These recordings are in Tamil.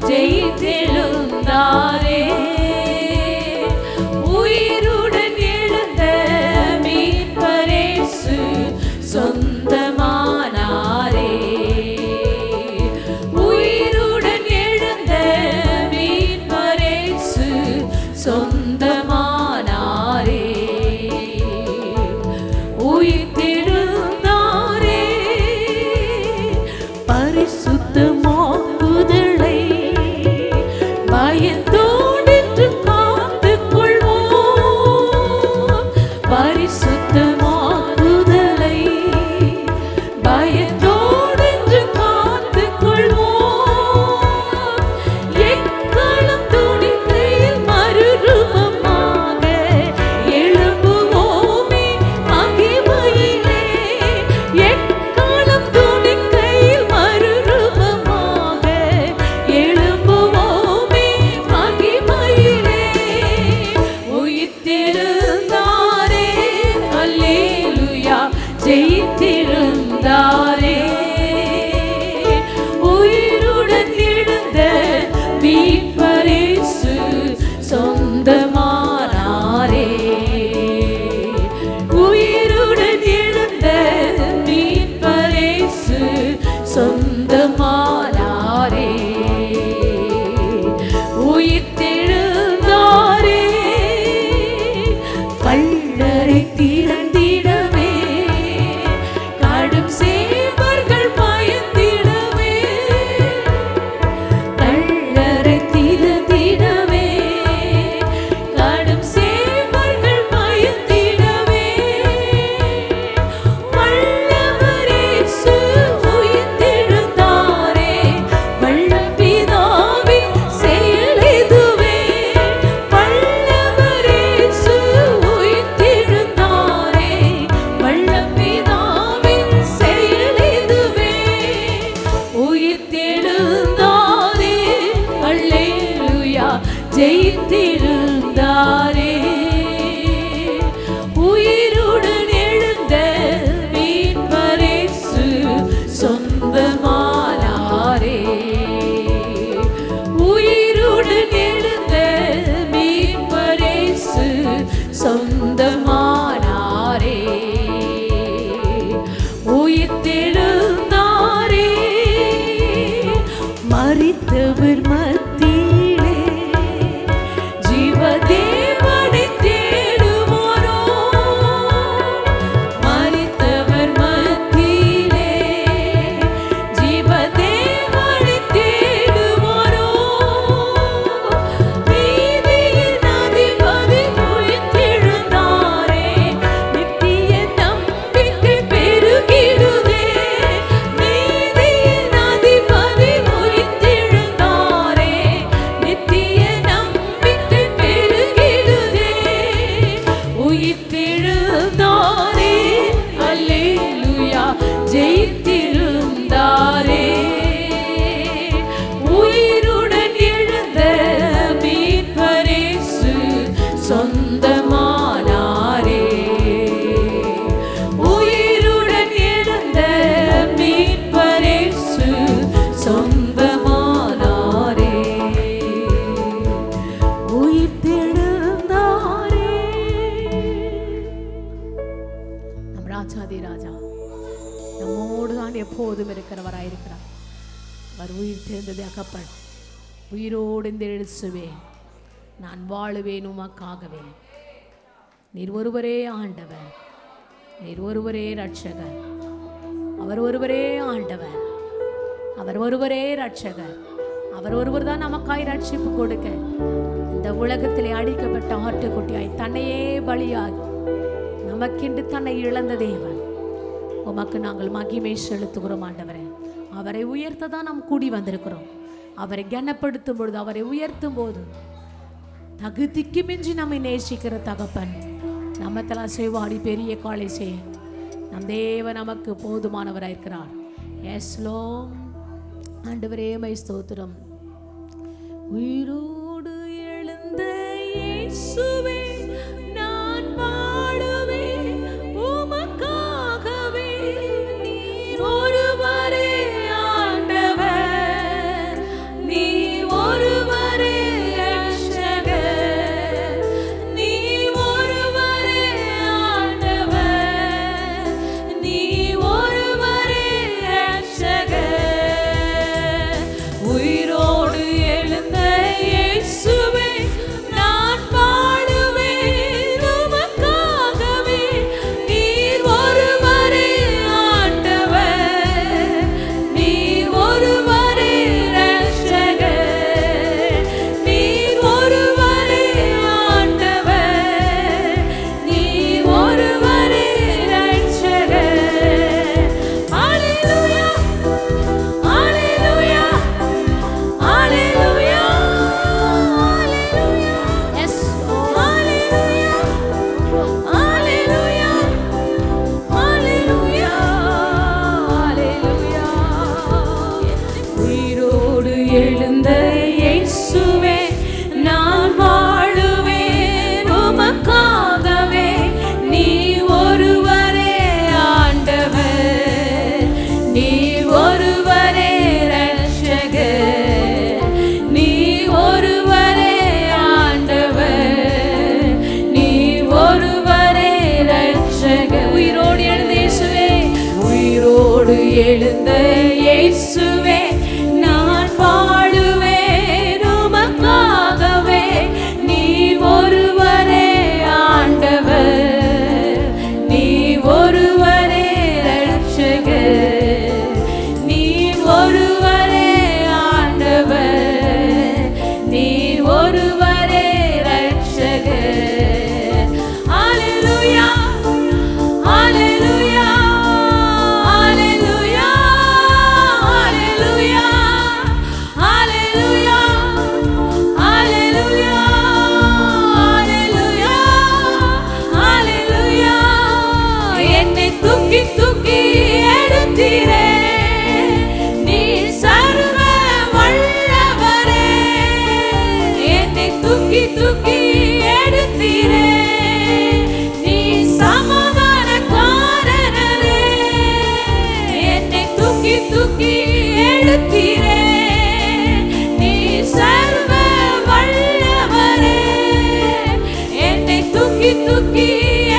ஜெயித்தெழுந்தாரே. உயிருடன் எழுந்த மீட்பரேசு சொந்தமானாரே. உயிருடன் எழுந்த மீட்பரேசு சொந்தமானாரே. உயிர்த்தெழுந்தாரே. பரிசுத்தமாக்குதலை பயத்தோடென்று காத்து கொள்வோம். பரிசுத்தமாக்குதலை பயத்தோடென்று காத்து கொள்வோம். எக்காலம் துணிக்கையில் மறுரூபமாக எழும்புவோமே மகிமையிலே. எக்காலம் துணிக்கையில் மறுரூபமாக எழும்புவோமே மகிமையிலே. உயிர்த்தெழுந்தாரே. அல்லேலூயா. ஜெயித்திருந்தாரே. உயிருடன் எழுந்த மீட்பரேசு சொந்தமானாரே. உயிருடன் எழுந்த மீட்பரேசு சொந்தமானாரே. உயிர்த்தெழுந்தாரே. கல்லறை திறந்திடவே கடும் சேவர்கள் பயந்திடவே. கல்லறை திறந்திடவே கடும் சேவர்கள் பயந்திடவே. வல்லவரேசு உயிர்த்தெழுந்தாரே. வல்லபிதாவின் செயலெதுவே. வல்லவரேசு உயிர்த்தெழுந்தாரே. வல்லபிதாவின் செயலெதுவே. உயிர்த்தெழுந்தாரே. அல்லேலூயா. ஜெயித்திருந்தாரே. உயிருடன் எழுந்த மீட்பரேசு சொந்தமானாரே. உயிருடன் எழுந்த மீட்பரேசு சொந்தமானாரே. உயிர்த்தெழுந்தாரே. மரித்தவர் மத்தியிலே ஜீவதேவனை தேடுவாரோ. மரித்தவர் மத்தியிலே ஜீவதேவனை தேடுவாரோ. நீதியின் அதிபதி உயிர்த்தெழுந்தாரே. நித்திய நம்பிக்கை பெருகிடுதே. நீதியின் அதிபதி உயிர்த்தெழுந்தாரே. நித்திய நம்பிக்கை பெருகிடுதே. உயிர்த்தெழுந்தாரே. அல்லேலூயா. ஜெயித்திருந்தாரே. உயிருடன் எழுந்த மீட்பரேசு சொந்தமானாரே. உயிருடன் எழுந்த மீட்பரேசு சொந்தமானாரே. உயிர்த்தெழுந்தாரே. நம் ராஜாதி ராஜா நம்மோடு தான் எப்போதும் இருக்கிறவராயிருக்கிறார். அவர் உயிர் தேர்ந்தது அகப்பன். உயிரோடு இந்த எழுசுவே நான் வாழுவேன் உமக்காகவே. நீர் ஒருவரே ஆண்டவர். நீர் ஒருவரே ரட்சகர். அவர் ஒருவரே ஆண்டவர். அவர் ஒருவரே ரட்சகர். அவர் ஒருவர் தான் நமக்காய் ரட்சிப்பு கொடுக்க இந்த உலகத்திலே அடிக்கப்பட்ட ஆட்டுக்குட்டியாய் தன்னையே பலியாகி நமக்கென்று தன்னை இழந்த தேவன். உமக்கு நாங்கள் மகிமை செலுத்துகிறோம் ஆண்டவரே. அவரை உயர்த்த தான் நாம் கூடி வந்திருக்கிறோம். அவரை கனப்படுத்தும் பொழுது, அவரை உயர்த்தும் போது தகுதிக்கு மிஞ்சி நம்மை நேசிக்கிற தகப்பன் நம்மத்தெல்லாம் செய்வாடி பெரிய காலை செய்ய நம் தேவன் நமக்கு போதுமானவராயிருக்கிறார். எஸ்லோ ஆண்டவரே மை ஸ்தோத்திரம். உயிரோடு எழுந்த இயேசுவே நான் வாழுவேன் உமக்காகவே. நீர் ஒருவரே ஆண்டவர். நீ எழுந்த இயேசுவே நான் வாழுவேன் உமக்காகவே. நீர் ஒருவரே ஆண்டவர், நீர் ஒருவரே ரட்சகர், நீர் ஒருவரே ஆண்டவர், நீர் ஒருவரே ரட்சகர். ஹல்லேலூயா ஹல்லேலூயா ஹல்லேலூயா ஹல்லேலூயா ஹல்லேலூயா ஹல்லேலூயா ஹல்லேலூயா ஹல்லேலூயா. என்னை தூக்கி தூக்கி எடுத்தீரே, நீ சர்வ வல்லவரே. என்னை தூக்கி தூக்கி எடுத்தீரே, நீ சமாதானக்காரரே. என்னை தூக்கி தூக்கி எடுத்தீரே, நீ சர்வ வல்லவரே. என்னை தூக்கி தூக்கி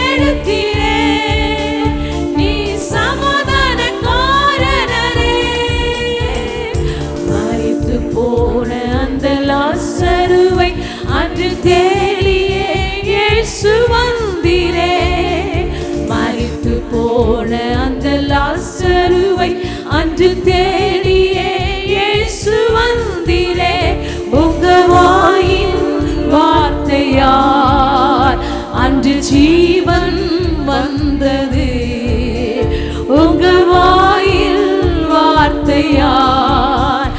எடுத்தீரே, நீ சமாதானக்காரரே. மரித்து போன அந்த லாசருவை அன்று தேடியே இயேசு வந்தீரே. மரித்து போன அந்த லாசருவை அன்று தேடியே இயேசு வந்தீரே. உங்க வாயின் வார்த்தையால் அன்று ஜீவன் வந்தது. உங்க வாயில் வார்த்தையால்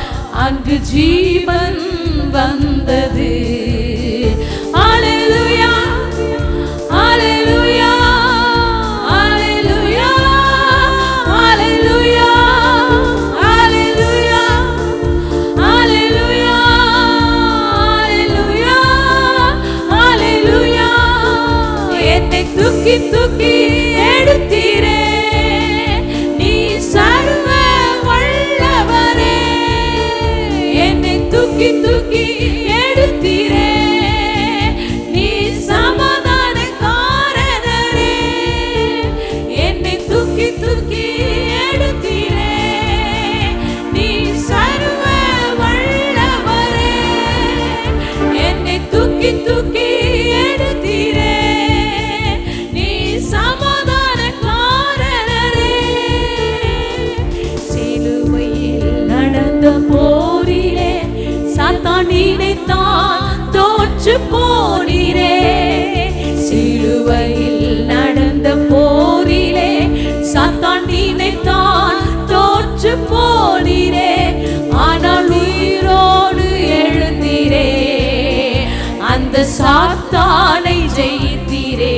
அன்று ஜீவன் வந்தது. ஹல்லேலூயா ஹல்லேலூயா ஹல்லேலூயா ஹல்லேலூயா ஹல்லேலூயா ஹல்லேலூயா ஹல்லேலூயா ஹல்லேலூயா. என்னை தூக்கி தூக்கி எடுத்தீரே, நீ சர்வ வல்லவரே. என்னை தூக்கி தூக்கி எடுத்தீரே, நீ சமாதானக்காரரே. என்னை தூக்கி தூக்கி எடுத்தீரே, நீ சர்வ வல்லவரே. என்னை தூக்கி தூக்கி எடுத்தீரே, நீ சமாதானக்காரரே. சிலுவையில் நடந்த போரிலே சாத்தான் நினைத்தான் தோற்று போனீரே. சிலுவையில் நடந்த போரிலே சாத்தான் நினைத்தான் தோற்று போனீரே. ஆனால் உயிரோடு எழுந்தீரே, அந்த சாத்தானை ஜெயித்தீரே.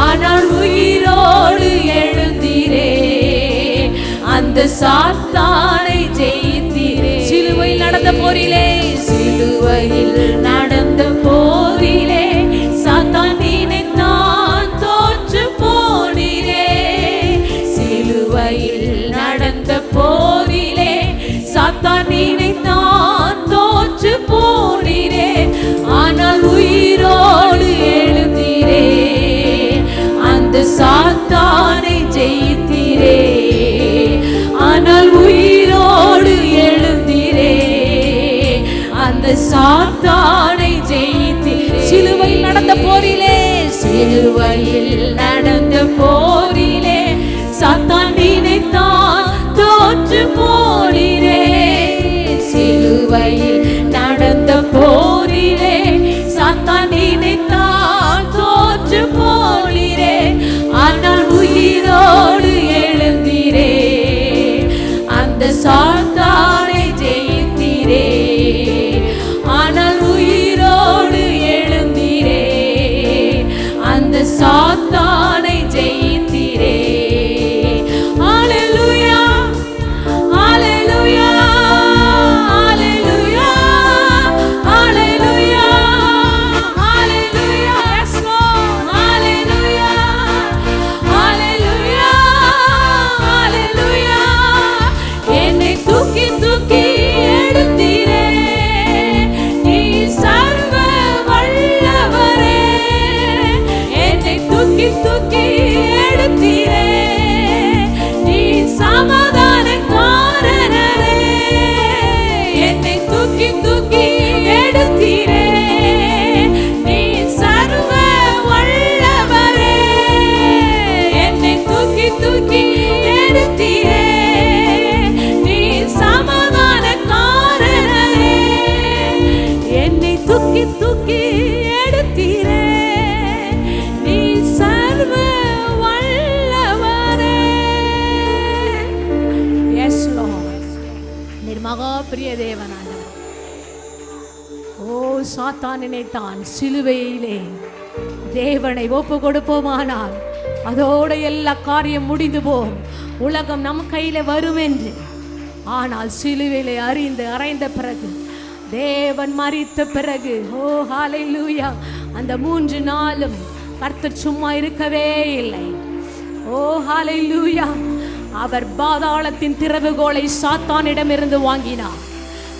ஆனால் உயிரோடு எழுந்தீரே, அந்த சாத்தானை ஜெயித்தீரே. சிலுவையில் நடந்த போரிலே, சிலுவையில் நடந்த போரிலே சாத்தான் நினைத்தான் தோற்று போனீரே. சிலுவையில் நடந்த போரிலே சாத்தான் நினைத்தான் தோற்று போனீரே. ஆனால் உயிரோடு எழுந்தீரே, அந்த சாத்தானை ஜெயித்தீரே. ஆனால் உயிரோடு எழுந்தீரே, அந்த சாத்தானை ஜெயித்தீரே. சிலுவையில் நடந்த போரிலே, சிலுவையில் நடந்த போரிலே சாத்தான் நினைத்தான் தோற்று போனீரே. சிலுவையில் நடந்த போரிலே சாத்தான் நினைத்தான் தோற்று போனீரே. ஆனால் உயிரோடு எழுந்தீரே, அந்த சாத்தானை ஜெயித்தீரே. ஆனால் உயிரோடு எழுந்தீரே, அந்த சாத்தானை ஜெயித்தீரே. ஹல்லேலூயா ஹல்லேலூயா ஹல்லேலூயா பெரிய தேவனானவர். ஓ, சாத்தான் நினைத்தான் சிலுவையிலே தேவனை ஒப்பு கொடுப்போமானால் அதோட எல்லா காரியம் முடிந்து போம், உலகம் நம் கையில வரும் என்று. ஆனால் சிலுவையிலே அறைந்த பிறகு, தேவன் மரித்த பிறகு, ஓ ஹல்லேலூயா, அந்த 3 நாளும் கர்த்தர் சும்மா இருக்கவே இல்லை. ஓ ஹல்லேலூயா, அவர் பாதாளத்தின் திறவுகோலை சாத்தானிடமிருந்து வாங்கினார்.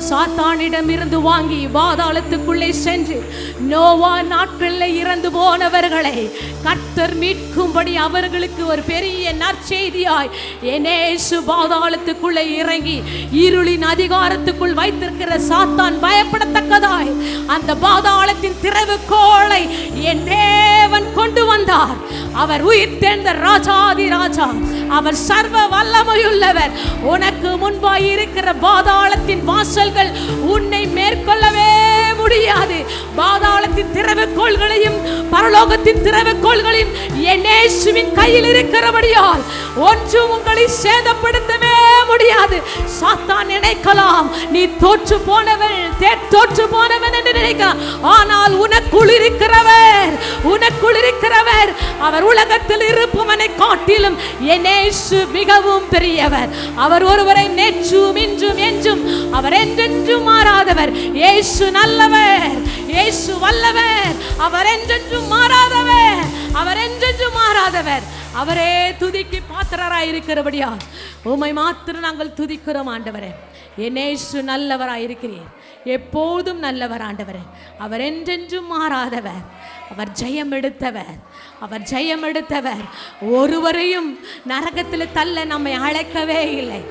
சாத்தானிடமிருந்து வாங்கி பாதாளத்துக்குள்ளே சென்று நோவா நாட்களில் இறந்து போனவர்களை கர்த்தர் மீட்கும்படி அவர்களுக்கு ஒரு பெரிய நற்செய்தியாய் இயேசு பாதாளத்துக்குள்ளே இறங்கி இருளின் அதிகாரத்துக்குள் வைத்திருக்கிற சாத்தான் பயப்படத்தக்கதாய் அந்த பாதாளத்தின் திறவுகோலை என் தேவன் கொண்டு வந்தார். அவர் உயிர் தெழுந்த ராஜாதி ராஜா, அவர் சர்வ வல்லமையுள்ளவர். உனக்கு முன்பாய் இருக்கிற பாதாளத்தின் வாசல்கள் உன்னை மேற்கொள்ளவே முடியாது. பாதாளத்தின் திறவுகோல்களையும் பரலோகத்தின் திறவுகோல்களையும் இயேசுவின் கையில் இருக்கிறபடியால் ஒன்றும் உங்களை சேதப்படுத்தவே முடியாது. சாத்தான் நினைக்கலாம் நீ தோற்று போனவன் என்று நினைக்கலாம். ஆனால் உனக்குள் இருக்கிறவர் அவர் உலகத்தில் இருப்பவனை காட்டிலும் இயேசு மிகவும் பெரியவர். அவர் ஒருவரை நேற்றும் இன்றும் என்றும் அவர் என்றென்றும் மாறாதவர். இயேசு நல்லவர், இயேசு வல்லவர், அவர் என்றென்றும் மாறாதவர், அவர் என்றென்றும் மாறாதவர். அவரே துதிக்கு பாத்திரராய் இருக்கிறபடியால் உம்மை மாத்திரம் நாங்கள் துதிக்கிறோம் ஆண்டவரே. இயேசு நல்லவராய் இருக்கிறீர், எப்போதும் நல்லவர் ஆண்டவரே. அவர் என்றென்றும் மாறாதவர், அவர் ஜெயம் எடுத்தவர், அவர் ஜெயம் எடுத்தவர். ஒருவரையும் நரகத்தில் தள்ள நம்மை அழைக்கவே இல்லை.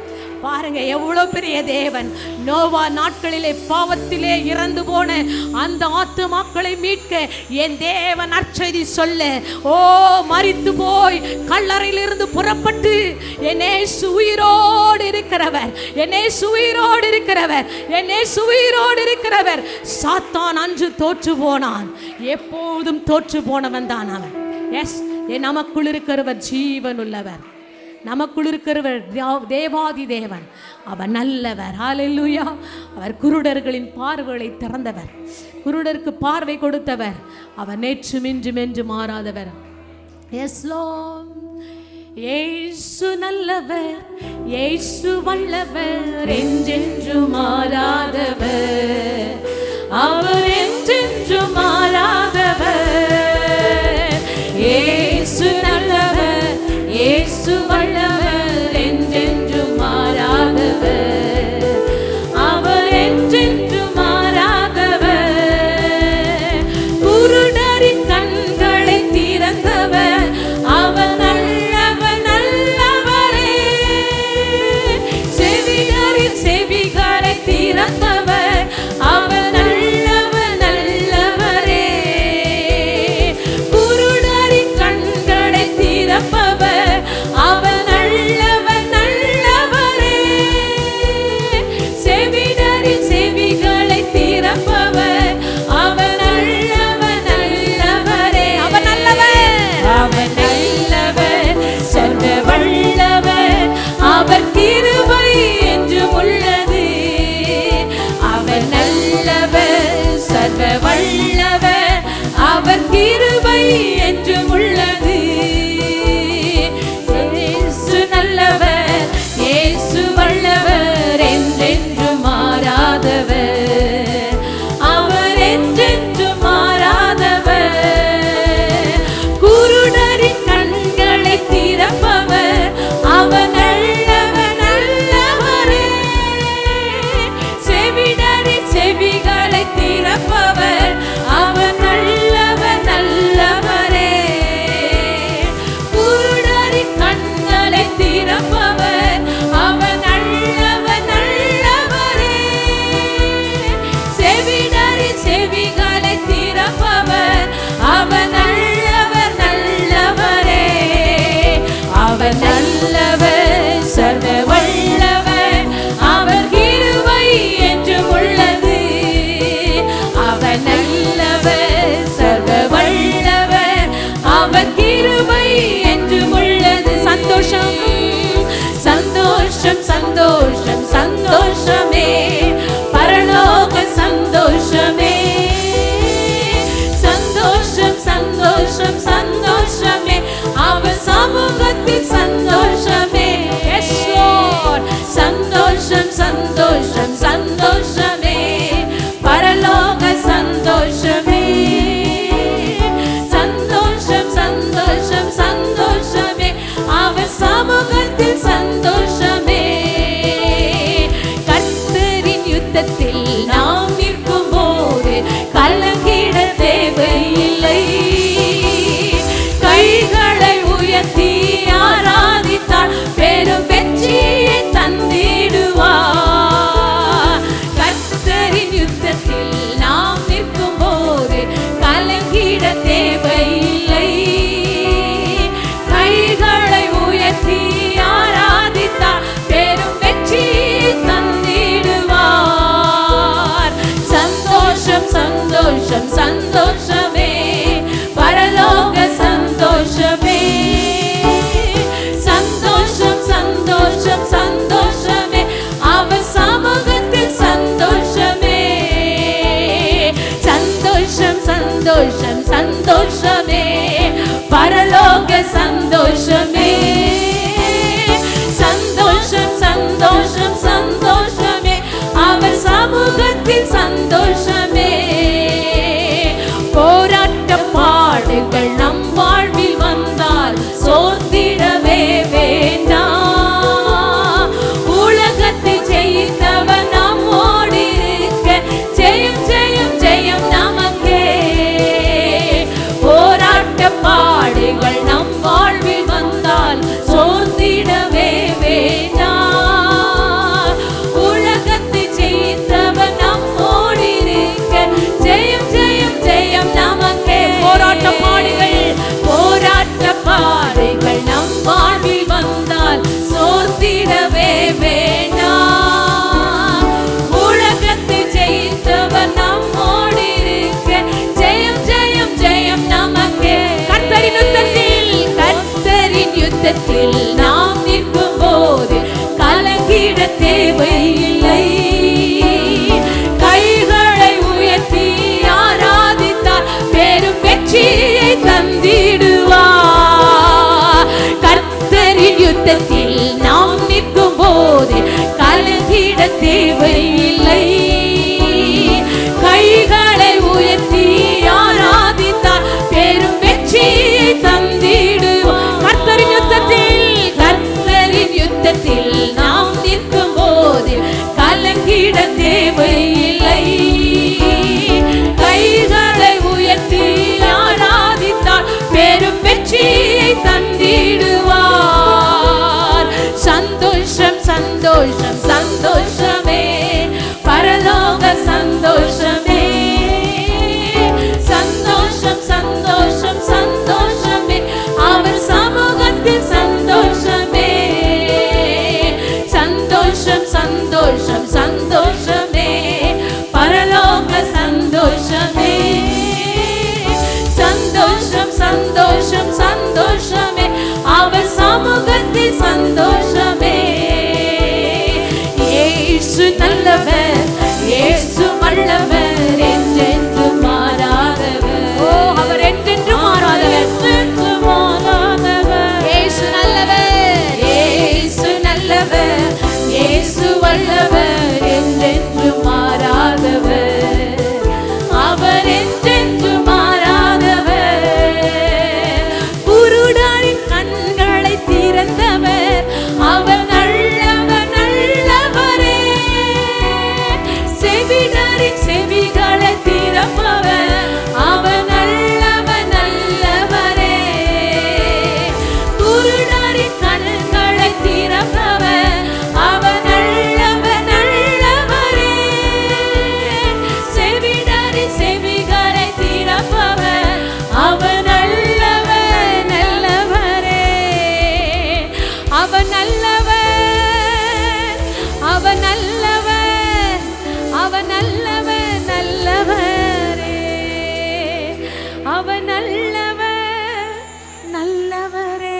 பாருங்க எவ்வளவு பெரிய தேவன். நோவா நாட்களிலே பாவத்திலே இறந்து போன அந்த ஆத்துமாக்களை மீட்க என் தேவன் நற்செய்தி சொல்ல, ஓ மரித்து போய் கல்லறையிலிருந்து புறப்பட்டு இயேசு உயிரோடு இருக்கிறவர், இயேசு உயிரோடு இருக்கிறவர், இயேசு உயிரோடு இருக்கிறவர். சாத்தான் அன்று தோற்று போனான், எப்போதும் தோற்று போனவன் தான் அவன். எஸ், நமக்குள் இருக்கிறவர் ஜீவன் உள்ளவர், நமக்குள் இருக்கிறவர் தேவாதி தேவன், அவர் நல்லவர். ஹல்லேலூயா. அவர் குருடர்களின் பார்வைகளை திறந்தவர், குருடருக்கு பார்வை கொடுத்தவர். அவர் நேற்றும் இன்றும் என்று மாறாதவர். Yes lord. இயேசு நல்லவர், இயேசு வல்லவர், என்றென்றும் மாறாதவர், அவர் என்றென்றும் மாறாதவர். இயேசு நல்லவர், இயேசு வல்லவர், என்றென்றும் மாறாதவர், அவர் என்றென்றும் மாறாதவர். குருடரின் கண்களை திறந்தவர், அவர் நல்லவர், நல்லவரே. செவிடரின் செவிகளை திறந்தவர், அவர் சந்தோஷம் சந்தோஷமே பரலோக சந்தோஷமே சந்தோஷம் சந்தோஷம் சந்தோஷமே அவர் சமூகத்தில் சந்தோஷமே போராட்ட பாடுகள் நம் வாழ்வில் வந்தால் சோர்ந்திடவே வேண்டாம் உலகத்தை ஜெயித்தவர் நம்மோடு இருக்க ஜெயம் ஜெயம் ஜெயம் நமக்கே போராட்ட பாடுகள் நம் வாழ்வில் வந்தால் சோர்ந்திடவே வேண்டாம் உலகத்தை ஜெயித்தவர் நம்மோடு இருக்க ஜெயம் ஜெயம் ஜெயம் நமக்கே போராட்ட பாடுகள் நம் வாழ்வில் வந்தால் சோர்ந்திடவே வேண்டாம் உலகத்தை ஜெயித்தவர் நம்மோடு இருக்க ஜெயம் ஜெயம் ஜெயம் நமக்கே கர்த்தரின் யுத்தத்தில் நாம் நிற்கும் போது கலங்கிட தேவையில்லை கைகளை உயர்த்தி ஆராதித்தால் பெரும் வெற்றியை தந்திடுவார் கர்த்தரின் யுத்தத்தில் நாம் நிற்கும் போது கலங்கிட தேவையில்லை கைகளை உயர்த்தி ஆராதித்தால் பெரும் வெற்றியை தந்திடுவார் கர்த்தரின் யுத்தத்தில் நாம் நிற்கும் போது கலங்கிட தேவையில்லை கைகளை உயர்த்தி ஆராதித்தால் பெரும் வெற்றியை தந்திடுவார் சந்தோஷம் சந்தோஷம் சந்தோஷமே பரலோக சந்தோஷமே சந்தோஷம் சந்தோஷம் சந்தோஷமே அவர் சமூகத்தில் சந்தோஷமே சந்தோஷம் சந்தோஷம் சந்தோஷமே பரலோக சந்தோஷமே சந்தோஷம் சந்தோஷம் சந்தோஷமே அவர் சமூகத்தில் சந்தோஷமே இயேசு நல்லவர் இயேசு வல்லவர் என்றென்று மாறாதவர் ஓ அவர் என்றென்று மாறாதவர் என்றென்று மாறாதவர் இயேசு நல்லவர் இயேசு நல்லவர் இயேசு வல்லவர் என்றென்று மாறாதவர் அவர் என்றென்று மாறாதவர் குருடரின் கண்களை திறந்தவர் அவர் நல்லவர் நல்லவரே செவிடரின் செவிகளை திறப்பவர் அவர் நல்லவர் நல்லவரே குருடரின் கண்களை திறப்பவர் அவர் நல்லவர் நல்லவரே செவிடரின் செவிகளை திறப்பவர் அவர் நல்லவர் நல்லவரே அவர் நல்லவர் அவர் நல்லவர் அவர் நல்லவர் நல்லவரே அவர் நல்லவர் நல்லவரே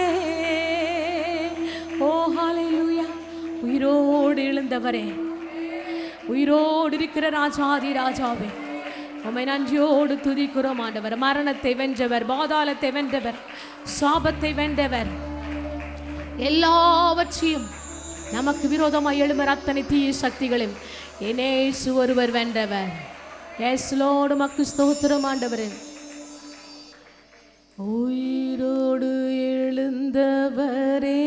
ஓ ஹல்லேலூயா உயிரோடு எழுந்தவரே உயிரோடு இருக்கிற ராஜாதி ராஜாவே உம்மை நன்றியோடு துதிக்கிறோம் ஆண்டவர் மரணத்தை வென்றவர் பாதாளத்தை வென்றவர் சாபத்தை வென்றவர் எல்லாவற்றையும் நமக்கு விரோதமாய் எழும்புற அத்தனை தீய சக்திகளும் இயேசு ஒருவர் வென்றவர் இயேசுவோடு மக்கு ஸ்தோத்திரம் ஆண்டவரே உயிரோடு எழுந்தவரே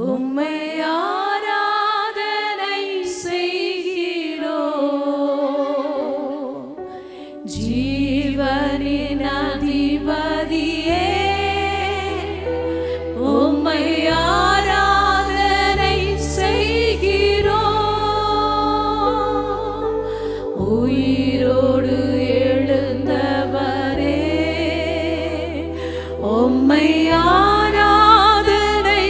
உம்மை ஆராதனை செய்கிறோம் ஜீவனின் அதிபதியே உம்மை ஆராதனை செய்கிறோம் உயிரோடு எழுந்தவரே உம்மை ஆராதனை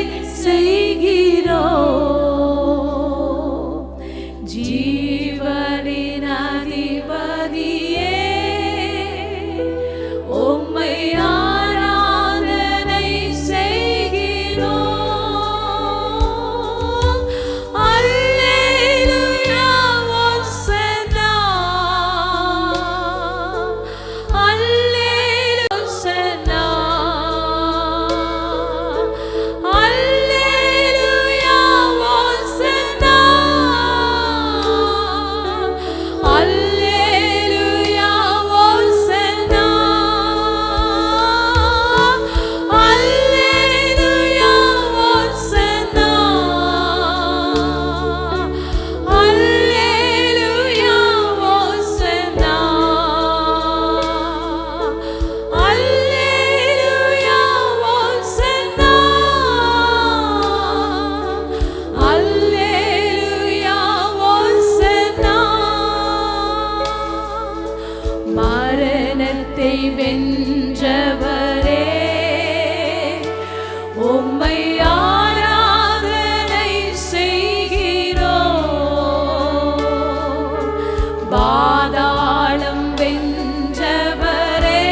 செய்கிறோம் ஜீவனின் அதிபதியே உம்மை ஆராதனை செய்கிறோம் அல்லேலூயா ஓசன்னா பாதாளம் வென்றவரே,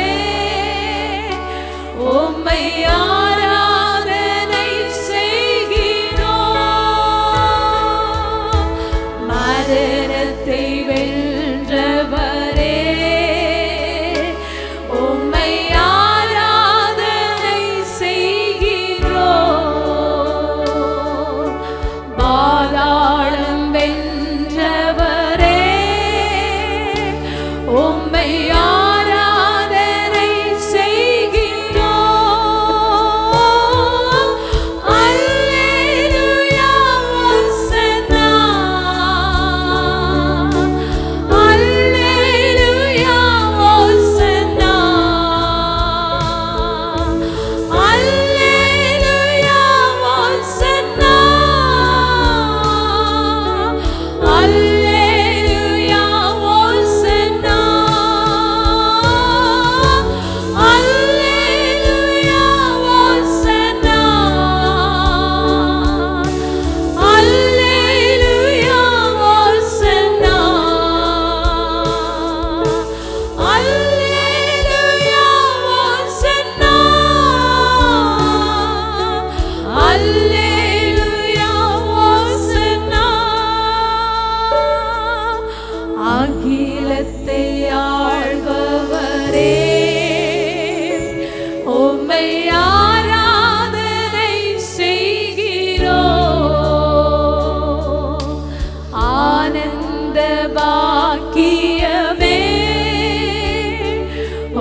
உம்மை ஆராதனை செய்கிறோம். மரணத்தை வென்றவரே, உம்மை ஆராதனை செய்கிறோம். பாதாளம் வென்றவரே, உம்மை ஆராதனை செய்கிறோம். அல்லேலூயா ஓசன்னா, அல்லேலூயா ஓசன்னா, அல்லேலூயா ஓசன்னா, அல்லேலூயா ஓசன்னா, அல்லேலூயா ஓசன்னா, அல்லேலூயா ஓசன்னா, அல்லேலூயா ஓசன்னா, அல்லேலூயா ஓசன்னா. அகிலத்தை ஆள்பவரே, உம்மை ஆராதனை செய்கிறோம். ஆனந்த பாக்கியமே,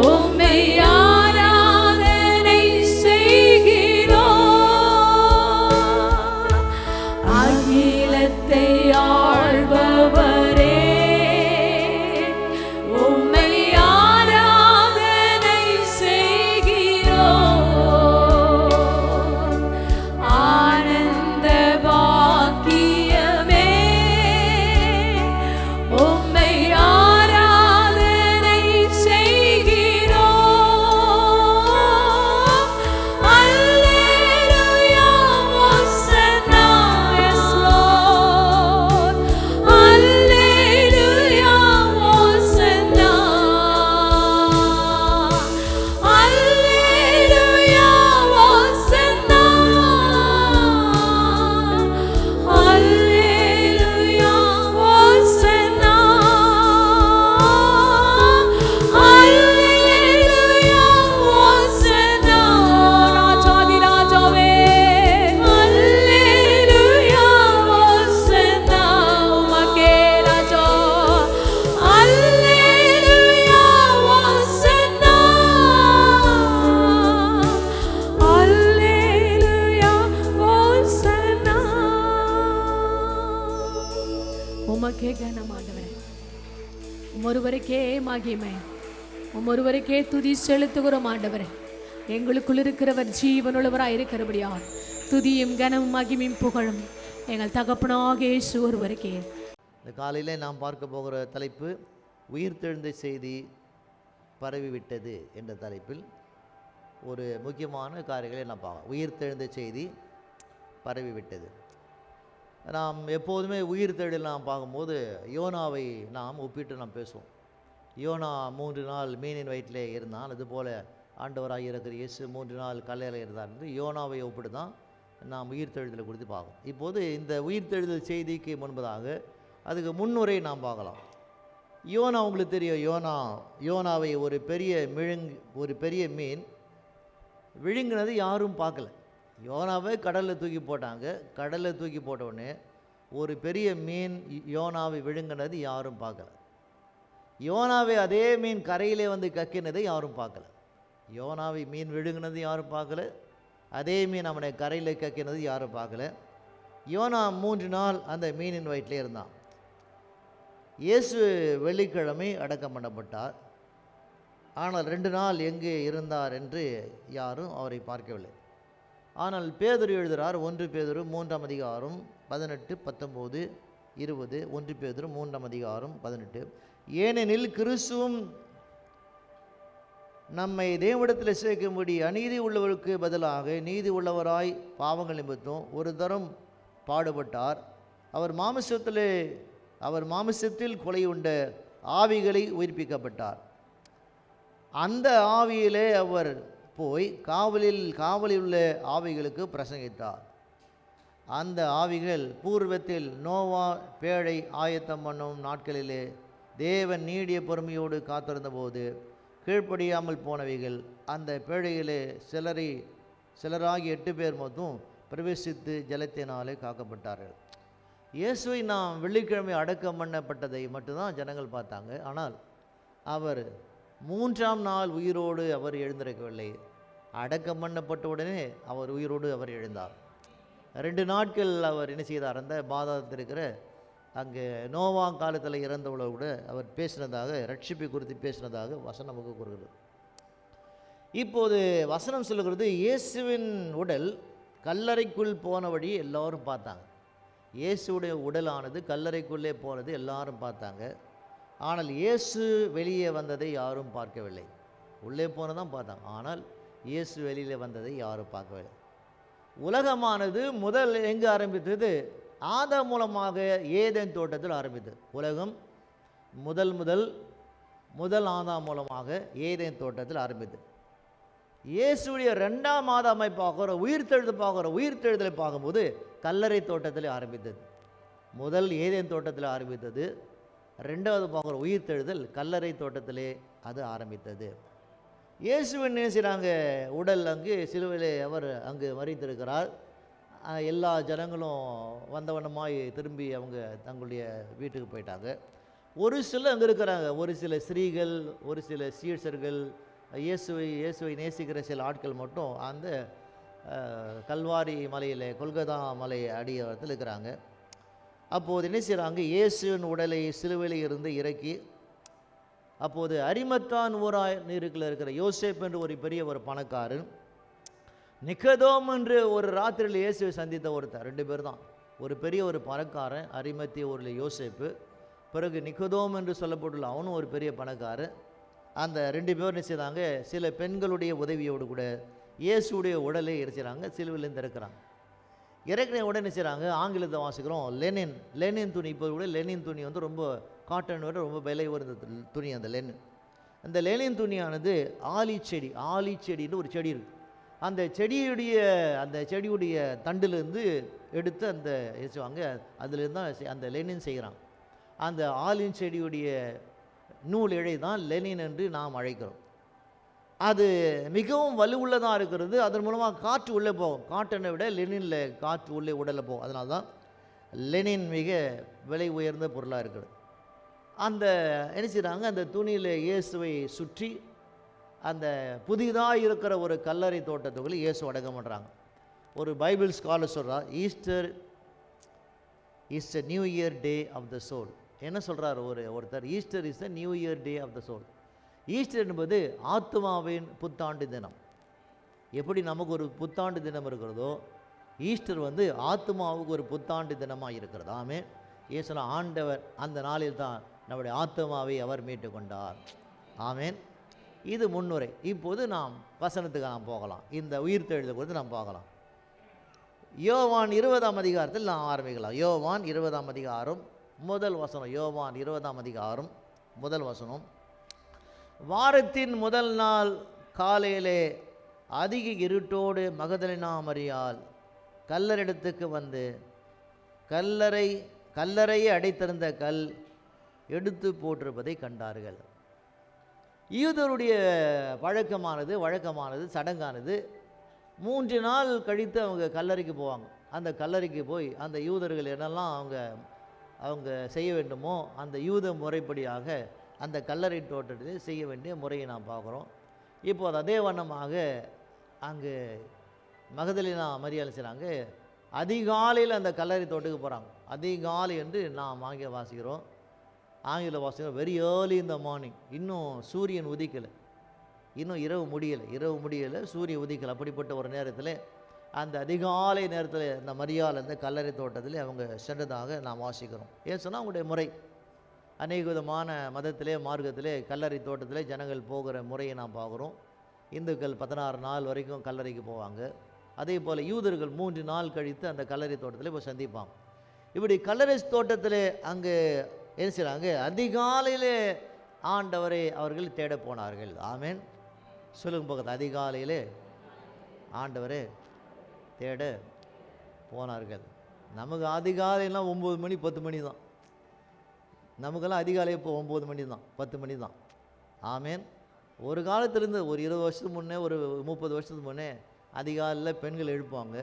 உம்மை ஆராதனை செய்கிறோம். அகிலத்தை ஆள்பவரே, உம்மை ஆராதனை செய்கிறோம். ஆனந்த பாக்கியமே, உம்மை ஆராதனை செய்கிறோம். அல்லேலூயா ஓசன்னா, yes Lord. அல்லேலூயா ஓசன்னா, அல்லேலூயா ஓசன்னா, அல்லேலூயா ஓசன்னா, அல்லேலூயா ஓசன்னா. ராஜாதி ராஜாவே, அல்லேலூயா ஓசன்னா, உமக்கே ராஜா. அல்லேலூயா ஓசன்னா, அல்லேலூயா ஓசன்னா. உமக்கே கனம் ஆண்டவரே, ஒருவருக்கே மகிமை, ஒருவருக்கே துதி செலுத்துகிறோம் ஆண்டவரே. எங்களுக்குள் இருக்கிறவர் ஜீவனுள்ளவராய் இருக்கிறபடியால் துதியும் கனமும் மகிமையும் புகழும் எங்கள் தகப்பனாகிய இயேசு ஒருவருக்கே. இந்த காலையில் நாம் பார்க்க போகிற தலைப்பு உயிர்த்தெழுந்த செய்தி பரவிவிட்டது என்ற தலைப்பில் ஒரு முக்கியமான காரியங்களை நாம் பார்க்கலாம். உயிர்த்தெழுந்த செய்தி பரவிவிட்டது. நாம் எப்போதுமே உயிர்த்தெழுதல் நாம் பார்க்கும்போது யோனாவை நாம் ஒப்பிட்டு நாம் பேசுவோம். யோனா 3 நாள் மீனின் வயிற்றிலே இருந்தான், அதுபோல் ஆண்டவராக இருக்கிற இயேசு 3 நாள் கல்லையில் இருந்தார் என்று யோனாவை ஒப்பிட்டு தான் நாம் உயிர்த்தெழுதலை குறித்து பார்க்கணும். இப்போது இந்த உயிர்த்தெழுதல் செய்திக்கு முன்பதாக அதுக்கு முன்னுரை நாம் பார்க்கலாம். யோனா உங்களுக்கு தெரியும், யோனாவை ஒரு பெரிய மீன் விழுங்கினது யாரும் பார்க்கல. யோனாவை கடலில் தூக்கி போட்டாங்க. கடலில் தூக்கி போட்டவுடனே ஒரு பெரிய மீன் யோனாவை விழுங்கினது யாரும் பார்க்கல. யோனாவை அதே மீன் கரையிலே வந்து கக்கினதை யாரும் பார்க்கல. யோனாவை மீன் விழுங்கினது யாரும் பார்க்கல, அதே மீன் அவனை கரையில் கக்கினது யாரும் பார்க்கல. யோனா 3 நாள் அந்த மீனின் வயிற்றிலே இருந்தான். இயேசு வெள்ளிக்கிழமை அடக்கம் பண்ணப்பட்டார். ஆனால் 2 நாள் எங்கே இருந்தார் என்று யாரும் அவரை பார்க்கவில்லை. ஆனால் பேதுரு எழுதுகிறார், 1 பேதுரு 3ஆம் அதிகாரம் 18, 19, 20. 1 பேதுரு 3ஆம் அதிகாரம் 18. ஏனெனில் கிறிஸ்துவும் நம்மை தேவனிடத்தில் சேர்க்கும்படி அநீதி உள்ளவருக்கு பதிலாக நீதி உள்ளவராய் பாவங்கள் நிமித்தம் ஒரு தரம் பாடுபட்டார். அவர் மாமிசத்தில் கொலை உண்ட ஆவிகளை உயிர்ப்பிக்கப்பட்டார். அந்த ஆவியிலே அவர் போய் காவலில் உள்ள ஆவிகளுக்கு பிரசங்கித்தார். அந்த ஆவிகள் பூர்வத்தில் நோவா பேழை ஆயத்தம் பண்ணும் நாட்களிலே தேவன் நீடிய பொறுமையோடு காத்திருந்தபோது கீழ்ப்படியாமல் போனவைகள் அந்த பேழையிலே சிலராகி 8 பேர் மட்டும் பிரவேசித்து ஜலத்தினாலே காக்கப்பட்டார்கள். இயேசுவை நாம் வெள்ளிக்கிழமை அடக்கம் பண்ணப்பட்டதை மட்டும்தான் ஜனங்கள் பார்த்தாங்க. ஆனால் அவர் 3ஆம் நாள் உயிரோடு அவர் எழுந்திருக்கவில்லை. அடக்கம் பண்ணப்பட்ட உடனே அவர் உயிரோடு அவர் எழுந்தார். 2 நாட்கள் அவர் என்ன செய்தார்? அந்த பாதாளத்தில் இருக்கிற அங்கே நோவா காலத்தில் இறந்தவளை கூட அவர் பேசினதாக, ரட்சிப்பை குறித்து பேசினதாக வசனம் நமக்கு கூறுகிறது. இப்போது வசனம் சொல்லுகிறது, இயேசுவின் உடல் கல்லறைக்குள் போன வழி எல்லோரும் பார்த்தாங்க. இயேசுடைய உடலானது கல்லறைக்குள்ளே போனது எல்லாரும் பார்த்தாங்க. ஆனால் இயேசு வெளியே வந்ததை யாரும் பார்க்கவில்லை. உள்ளே போனதான் பார்த்தாங்க, ஆனால் இயேசு வெளியில் வந்ததை யாரும் பார்க்கவில்லை. உலகமானது முதல் எங்கு ஆரம்பித்தது? ஆதாம் மூலமாக ஏதேன் தோட்டத்தில் ஆரம்பித்தது. உலகம் முதல் ஆதாம் மூலமாக ஏதேன் தோட்டத்தில் ஆரம்பித்தது. இயேசுடைய 2ஆம் ஆதாமை பார்க்குற உயிர்த்தெழுதலை பார்க்கும்போது கல்லறை தோட்டத்தில் ஆரம்பித்தது. முதல் ஏதேன் தோட்டத்தில் ஆரம்பித்தது. 2வது பார்க்குற உயிர்த்தெழுதல் கல்லறை தோட்டத்திலே அது ஆரம்பித்தது. இயேசுவின் நினைச்சாங்க உடல் அங்கு சிலுவையிலே அவர் அங்கு மரித்திருக்கிறார். எல்லா ஜனங்களும் வந்தவண்ணமாய் திரும்பி அவங்க தங்களுடைய வீட்டுக்கு போயிட்டாங்க. ஒரு சில அங்கே இருக்கிறாங்க, ஒரு சில ஸ்திரீகள், ஒரு சில சீஷர்கள், இயேசுவை நேசிக்கிற சில ஆட்கள் மட்டும் அந்த கல்வாரி மலையில், கொல்கதா மலை அடிவாரத்தில் இருக்கிறாங்க. அப்போது என்ன செய்கிறாங்க? இயேசுவின் உடலை சிலுவையில் இருந்து இறக்கி, அப்போது அரிமத்தான் ஊராயிருக்கில் இருக்கிற யோசேப் என்று ஒரு பெரிய ஒரு பணக்காரன், நிக்கதோம் என்று ஒரு ராத்திரியில் இயேசுவை சந்தித்த ஒருத்தர், 2 பேர் தான். ஒரு பெரிய ஒரு பணக்காரன் அரிமத்திய ஊரில் யோசேப்பு, பிறகு நிக்கதோம் என்று சொல்லப்பட்டுள்ள அவனும் ஒரு பெரிய பணக்காரன். அந்த 2 பேர் நினைச்சாங்க சில பெண்களுடைய உதவியோடு கூட இயேசுடைய உடலை இறைச்சாங்க, சிலுவையிலேருந்து இறக்குறாங்க. இறக்குன உடனே செய்கிறாங்க, ஆங்கிலத்தை வாசிக்கிறோம், லெனின் துணி. இப்போ கூட லெனின் துணி வந்து ரொம்ப காட்டன் விட ரொம்ப விலை உயர்ந்த துணி. அந்த லெனின் துணியானது ஆலி செடின்னு ஒரு செடி இருக்குது. அந்த செடியுடைய தண்டிலிருந்து எடுத்து அந்த வச்சுவாங்க, அதுலேருந்து தான் அந்த லெனின் செய்கிறாங்க. அந்த ஆலின் செடியுடைய நூல் இழை தான் லெனின் என்று நாம் அழைக்கிறோம். அது மிகவும் வலுவுள்ளதாக இருக்கிறது. அதன் மூலமாக காற்று உள்ளே போகும். காட்டனை விட லெனினில் காற்று உள்ளே உடலில் போகும். அதனால தான் லெனின் மிக விலை உயர்ந்த பொருளாக இருக்குது. அந்த என்ன செய்கிறாங்க? அந்த துணியில் இயேசுவை சுற்றி அந்த புதிதாக இருக்கிற ஒரு கல்லறை தோட்டத்துக்குள்ளே இயேசு அடக்கம் பண்ணுறாங்க. ஒரு பைபிள் ஸ்காலர் சொல்கிறார், Easter is the new year day of the soul. என்ன சொல்கிறார் ஒருத்தர்? Easter is the new year day of the soul. ஈஸ்டர் என்பது ஆத்மாவின் புத்தாண்டு தினம். எப்படி நமக்கு ஒரு புத்தாண்டு தினம் இருக்கிறதோ, ஈஸ்டர் வந்து ஆத்மாவுக்கு ஒரு புத்தாண்டு தினமாக இருக்கிறது. ஆமென். இயேசுனா ஆண்டவர் அந்த நாளில் தான் நம்முடைய ஆத்மாவை அவர் மீட்டு கொண்டார். ஆமென். இது முன்னுரை. இப்போது நாம் வசனத்துக்கு நாம் போகலாம். இந்த உயிர்த்தெழுதல் குறித்து நாம் பார்க்கலாம். யோவான் 20ஆம் அதிகாரத்தில் நாம் ஆரம்பிக்கலாம். யோவான் 20ஆம் அதிகாரம் முதல் வசனம். யோவான் 20ஆம் அதிகாரம் முதல் வசனம். வாரத்தின் முதல் நாள் காலையிலே அதிக இருட்டோடு மகதலினா மரியாள் கல்லறிடத்துக்கு வந்து கல்லறையை அடைத்திருந்த கல் எடுத்து போட்டிருப்பதை கண்டார்கள். யூதருடைய வழக்கமானது சடங்கானது 3 நாள் கழித்து அவங்க கல்லறைக்கு போவாங்க. அந்த கல்லறைக்கு போய் அந்த யூதர்கள் என்னெல்லாம் அவங்க செய்ய வேண்டுமோ அந்த யூத முறைப்படியாக அந்த கல்லறை தோட்டத்தில் செய்ய வேண்டிய முறையை நாம் பார்க்குறோம். இப்போது அதே வண்ணமாக அங்கு மகதலினா மரியாள் செய்கிறாங்க. அதிகாலையில் அந்த கல்லறை தோட்டத்துக்கு போகிறாங்க. அதிகாலை என்று நாம் ஆங்கில வாசிக்கிறோம் very early in the morning. இன்னும் சூரியன் உதிக்கலை, இன்னும் இரவு முடியலை, சூரியன் உதிக்கலை. அப்படிப்பட்ட ஒரு நேரத்தில் அந்த அதிகாலை நேரத்தில் இந்த மரியாள் அந்த கல்லறை தோட்டத்தில் அவங்க சென்றதாக நாம் வாசிக்கிறோம். ஏன் சொன்னால் அவங்களுடைய முறை அநேக விதமான மதத்திலே மார்க்கத்திலே கல்லறை தோட்டத்திலே ஜனங்கள் போகிற முறையை நாம் பார்க்குறோம். இந்துக்கள் 16 நாள் வரைக்கும் கல்லறைக்கு போவாங்க. அதே போல் யூதர்கள் 3 நாள் கழித்து அந்த கல்லறை தோட்டத்தில் போய் சந்திப்பாங்க. இப்படி கல்லறை தோட்டத்தில் அங்கே என்ன செய்கிறாங்க, அதிகாலையிலே ஆண்டவரை அவர்கள் தேட போனார்கள். ஆமென். சொல்லுங்க பக்கத்தில், அதிகாலையிலே ஆண்டவரை தேட போனார்கள். நமக்கு அதிகாலையெல்லாம் 9 மணி 10 மணி தான். நமக்கெல்லாம் அதிகாலை இப்போ 9 மணி தான், 10 மணி தான். ஆமென். ஒரு காலத்திலேருந்து ஒரு 20 வருஷத்துக்கு முன்னே, ஒரு 30 வருஷத்துக்கு முன்னே அதிகாலையில் பெண்கள் எழுப்புவாங்க.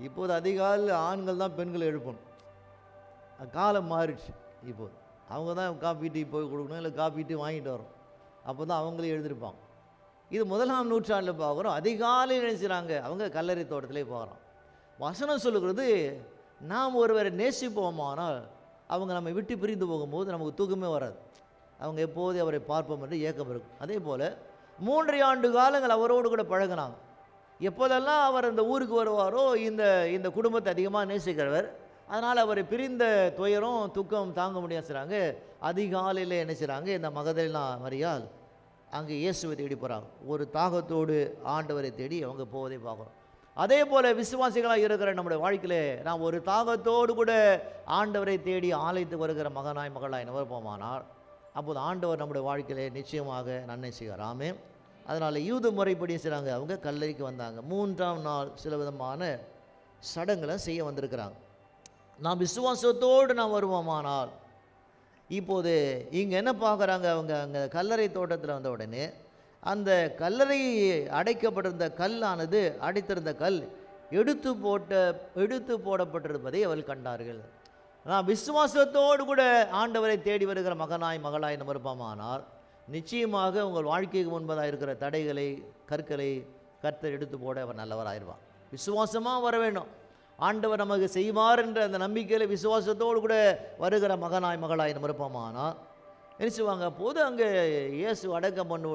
இப்போது அதிகாலையில் ஆண்கள் தான் பெண்கள் எழுப்பணும். காலம் மாறிடுச்சு. இப்போது அவங்க தான் காப்பி டீ போய் கொடுக்கணும், இல்லை காப்பி டீ வாங்கிட்டு வரோம். அப்போ தான் அவங்களே எழுந்திருப்பாங்க. இது 1ஆம் நூற்றாண்டில் பார்க்குறோம். அதிகாலையில் நினைச்சுறாங்க அவங்க கல்லறை தோட்டத்திலே போகிறோம். வசனம் சொல்லுகிறது, நாம் ஒருவரை நேசிப்போமானால் அவங்க நம்ம விட்டு பிரிந்து போகும்போது நமக்கு தூக்கமே வராது. அவங்க எப்போது அவரை பார்ப்போம் என்று ஏக்கம் இருக்கும். அதே போல் 3 ஆண்டு காலங்கள் அவரோடு கூட பழகினாங்க. எப்போதெல்லாம் அவர் அந்த ஊருக்கு வருவாரோ, இந்த குடும்பத்தை அதிகமாக நேசிக்கிறவர், அதனால் அவரை பிரிந்த துயரம் துக்கம் தாங்க முடியாது செய்கிறாங்க. அதிகாலையில் என்ன செய்கிறாங்க, இந்த மகதலேனா மரியாள் அங்கே இயேசுவை தேடி போகிறாங்க. ஒரு தாகத்தோடு ஆண்டவரை தேடி அவங்க போவதை பார்க்குறோம். அதே போல் விசுவாசிகளாக இருக்கிற நம்முடைய வாழ்க்கையில் நாம் ஒரு தாகத்தோடு கூட ஆண்டவரை தேடி ஆலயத்துக்கு வருகிற மகனாய் மகளாய் நிவர்ப்போமானால் அப்போது ஆண்டவர் நம்முடைய வாழ்க்கையிலே நிச்சயமாக நன்மை செய்வார். ஆமென். அதனால் யூத முறைப்படி செய்கிறாங்க, அவங்க கல்லறைக்கு வந்தாங்க. 3ஆம் நாள் சில விதமான சடங்குகளை செய்ய வந்திருக்கிறாங்க. நாம் விசுவாசத்தோடு நாம் வருவோமானால், இப்போது இங்கே என்ன பார்க்குறாங்க, அவங்க அங்கே கல்லறை தோட்டத்தில் வந்த உடனே அந்த கல்லறை அடைக்கப்பட்டிருந்த கல்லானது, அடைத்திருந்த கல் எடுத்து போடப்பட்டிருப்பதை அவர்கள் கண்டார்கள். நான் விசுவாசத்தோடு கூட ஆண்டவரை தேடி வருகிற மகனாய் மகளாய் நம்ம இருப்போமானால் நிச்சயமாக உங்கள் வாழ்க்கைக்கு முன்பதாக இருக்கிற தடைகளை கற்களை கர்த்தர் எடுத்து போட அவர் நல்லவராயிருவார். விசுவாசமாக வர வேண்டும். ஆண்டவர் நமக்கு செய்வார் என்ற அந்த நம்பிக்கையில் விசுவாசத்தோடு கூட வருகிற மகனாய் மகளாய் நம்ம இருப்போமானால் என்ன செய்வாங்க, அப்போது அங்கே இயேசு அடக்கம் பண்ணி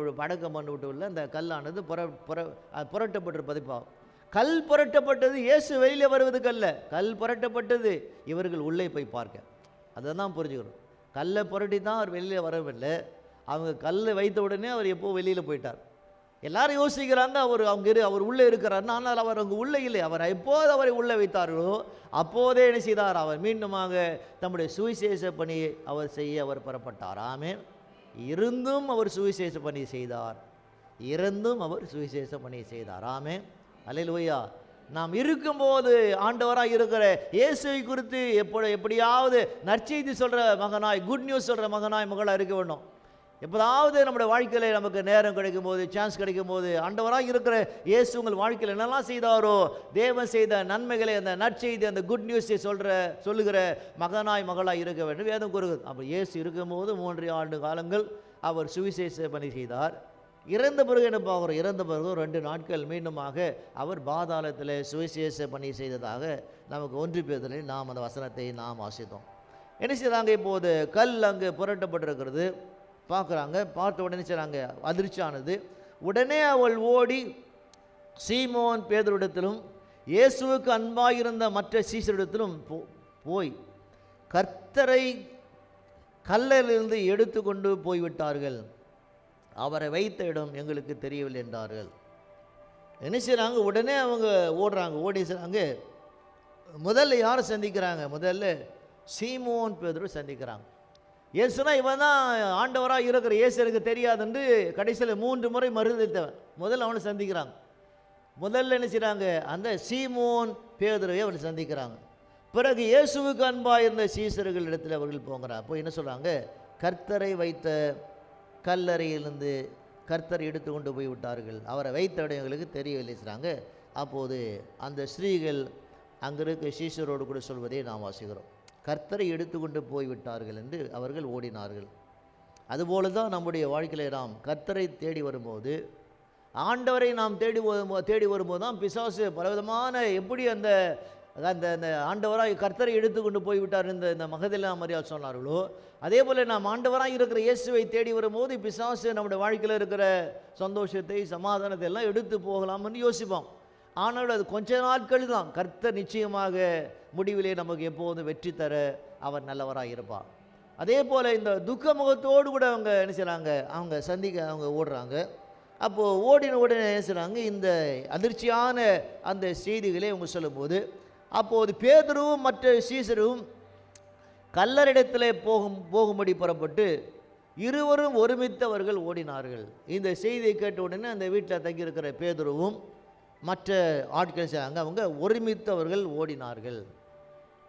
விட்டு உள்ள அந்த கல்லானது புரட்டப்பட்டிருப்பதை பார்ப்போம். கல் புரட்டப்பட்டது, இயேசு வெளியிலே வருவதுக்கு அல்ல, கல் புரட்டப்பட்டது இவர்கள் உள்ளே போய் பார்க்க. அதை தான் புரிஞ்சுக்கணும். கல்லை புரட்டி தான் அவர் வெளியில் வரவில்லை. அவங்க கல்லை வைத்த உடனே அவர் எப்போ வெளியில் போயிட்டார். எல்லாரும் யோசிக்கிறாங்க அவர் உள்ளே இருக்கிறார். ஆனால் அவர் அங்கே உள்ளே இல்லை. அவர் எப்போது அவரை உள்ளே வைத்தார்களோ அப்போதே என்ன செய்தார், அவர் மீண்டுமாக தம்முடைய சுவிசேஷ பணியை அவர் செய்ய அவர் புறப்பட்டார். ஆமென். இருந்தும் அவர் சுவிசேஷ பணி செய்தார், இறந்தும் அவர் சுவிசேஷ பணியை செய்தார். ஆமென். அல்லேலூயா. நாம் இருக்கும்போது ஆண்டவராக இருக்கிற இயேசுவை குறித்து எப்படியாவது நற்செய்தி சொல்கிற மகனாய், குட் நியூஸ் சொல்கிற மகனாய் மகளாக இருக்க வேண்டும். எப்போதாவது நம்முடைய வாழ்க்கையில் நமக்கு நேரம் கிடைக்கும் போது, சான்ஸ் கிடைக்கும் போது, ஆண்டவராக இருக்கிற இயேசு உங்கள் வாழ்க்கையில் என்னெல்லாம் செய்தாரோ, தேவன் செய்த நன்மைகளை, அந்த நற்செய்தி, அந்த குட் நியூஸை சொல்லுகிற மகனாய் மகளாக இருக்க வேண்டும் வேதம் கூறுகிறது. அப்போ இயேசு இருக்கும்போது 3 ஆண்டு காலங்கள் அவர் சுவிசேஷ பணி செய்தார். இறந்த பிறகு என்ன பார்க்குறோம், இறந்த பிறகு 2 நாட்கள் மீண்டுமாக அவர் பாதாளத்தில் சுவிசேஷ பணி செய்ததாக நமக்கு 1 பேதுருவில் நாம் அந்த வசனத்தை நாம் வாசித்தோம். என்ன செய்கிறாங்க, இப்போது கல் அங்கே புரட்டப்பட்டிருக்கிறது பார்க்குறாங்க. பார்த்த உடனே செய்கிறாங்க, அதிர்ச்சியானது. உடனே அவள் ஓடி சீமோன் பேதுருவிடத்திலும் இயேசுவுக்கு அன்பாயிருந்த மற்ற சீசரிடத்திலும் போய் கர்த்தரை கல்லிலிருந்து எடுத்து கொண்டு போய்விட்டார்கள், அவரை வைத்த இடம் எங்களுக்கு தெரியவில்லை என்றார்கள். என்ன செய்கிறாங்க, உடனே அவங்க ஓடி செய்கிறாங்க. முதல்ல யாரை சந்திக்கிறாங்க, முதல்ல சீமோன் பேதுரு சந்திக்கிறாங்க. இயேசுனா இவன் தான் ஆண்டவராக இருக்கிற இயேசு எனக்கு தெரியாதுன்னு கடைசியில் 3 முறை மறுதளித்தவன். முதல்ல அவனை சந்திக்கிறாங்க. முதல்ல என்ன செய்கிறாங்க, அந்த சீமோன் பேதுருவை அவனை சந்திக்கிறாங்க. பிறகு இயேசுவுக்கு அன்பாக இருந்த சீசர்கள் இடத்துல அவர்கள் போகிறாங்க. அப்போ என்ன சொல்கிறாங்க, கர்த்தரை வைத்த கல்லறையிலிருந்து கர்த்தர் எடுத்து கொண்டு போய் விட்டார்கள், அவரை வைத்த இடம் எங்களுக்கு தெரியவில்லை செய்கிறாங்க. அப்போது அந்த ஸ்ரீகள் அங்கே இருக்க சீசரோடு கூட சொல்வதை நாம் வாசிக்கிறோம். கர்த்தரை எடுத்து கொண்டு போய்விட்டார்கள் என்று அவர்கள் ஓடினார்கள். அதுபோல தான் நம்முடைய வாழ்க்கையில் நாம் கர்த்தரை தேடி வரும்போது, ஆண்டவரை நாம் தேடி வரும்போது தான் பிசாசு பலவிதமான எப்படி அந்த ஆண்டவராக கர்த்தரை எடுத்து கொண்டு போய்விட்டார் இந்த மகதலேனா மரியாள் சொன்னார்களோ, அதே போல் நாம் ஆண்டவராக இருக்கிற இயேசுவை தேடி வரும்போது பிசாசு நம்முடைய வாழ்க்கையில் இருக்கிற சந்தோஷத்தை சமாதானத்தை எல்லாம் எடுத்து போகலாம்னு யோசிப்போம். ஆனால் அது கொஞ்ச நாட்கள் தான். கர்த்தர் நிச்சயமாக முடிவிலே நமக்கு எப்போதும் வெற்றி தர அவர் நல்லவராக இருப்பார். அதே போல் இந்த துக்க முகத்தோடு கூட அவங்க என்ன செய்கிறாங்க, அவங்க ஓடுறாங்க. அப்போது ஓடின உடனே என்ன செய்கிறாங்க, இந்த அதிர்ச்சியான அந்த செய்திகளை அவங்க சொல்லும்போது, அப்போது பேதுருவும் மற்ற சீசரும் கல்லறிடத்திலே போகும்படி புறப்பட்டு இருவரும் ஒருமித்தவர்கள் ஓடினார்கள். இந்த செய்தியை கேட்ட உடனே அந்த வீட்டில் தங்கியிருக்கிற பேதுருவும் மற்ற ஆட்கள் செய்கிறாங்க, அவங்க ஒருமித்தவர்கள் ஓடினார்கள்.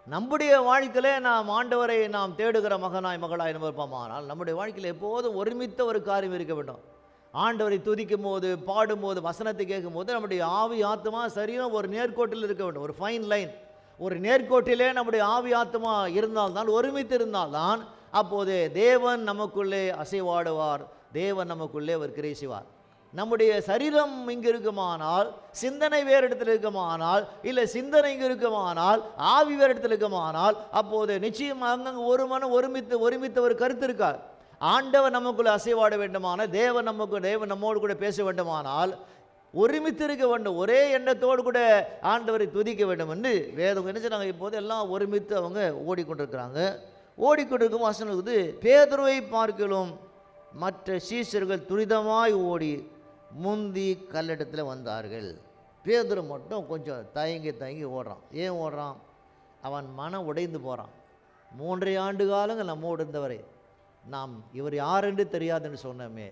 நம்முடைய வாழ்க்கையில் நாம் ஆண்டவரை நாம் தேடுகிற மகனாய் மகளாய் நம்ம இருப்போமானால் நம்முடைய வாழ்க்கையில் எப்போதும் ஒருமித்த ஒரு காரியம் இருக்க வேண்டும். ஆண்டவரை துதிக்கும் போது, பாடும்போது, வசனத்தை கேட்கும் போது நம்முடைய ஆவி ஆத்மா சரியாக ஒரு நேர்கோட்டில் இருக்க வேண்டும். ஒரு ஃபைன் லைன், ஒரு நேர்கோட்டிலே நம்முடைய ஆவி ஆத்மா இருந்தால்தான், ஒருமித்து இருந்தால்தான் அப்போது தேவன் நமக்குள்ளே அசைவாடுவார், தேவன் நமக்குள்ளே அவர் கிரியை செய்வார். நம்முடைய சரீரம் இங்கு இருக்குமானால், சிந்தனை வேறு இடத்துல இருக்குமானால், இல்லை சிந்தனை இங்கு இருக்குமானால், ஆவி வேறு இடத்துல இருக்குமானால், அப்போது நிச்சயமாக அங்கங்கே ஒரு மனம் ஒருமித்த ஒரு கருத்து இருக்கார். ஆண்டவர் நமக்குள்ளே அசைவாட வேண்டுமானால், தேவன் நம்மோடு கூட பேச வேண்டுமானால் ஒருமித்து இருக்க வேண்டும். ஒரே எண்ணத்தோடு கூட ஆண்டவரை துதிக்க வேண்டும் என்று வேதம் என்ன செய்றாங்க, இப்போது எல்லாம் ஒருமித்து அவங்க ஓடிக்கொண்டிருக்கிறாங்க. ஓடிக்கொண்டிருக்கும் வசனம் இருக்குது, பேதுருவை பார்க்கலும் மற்ற சீஷர்கள் துரிதமாய் ஓடி முந்தி கல்லிடத்தில் வந்தார்கள். பேதுரு மட்டும் கொஞ்சம் தயங்கி ஓடுறான். ஏன் ஓடுறான்? அவன் மனம் உடைந்து போகிறான். 3 ஆண்டு காலங்கள் நம்மோடு இருந்தவரை நாம் இவர் யார் என்று தெரியாதுன்னு சொன்னோமே,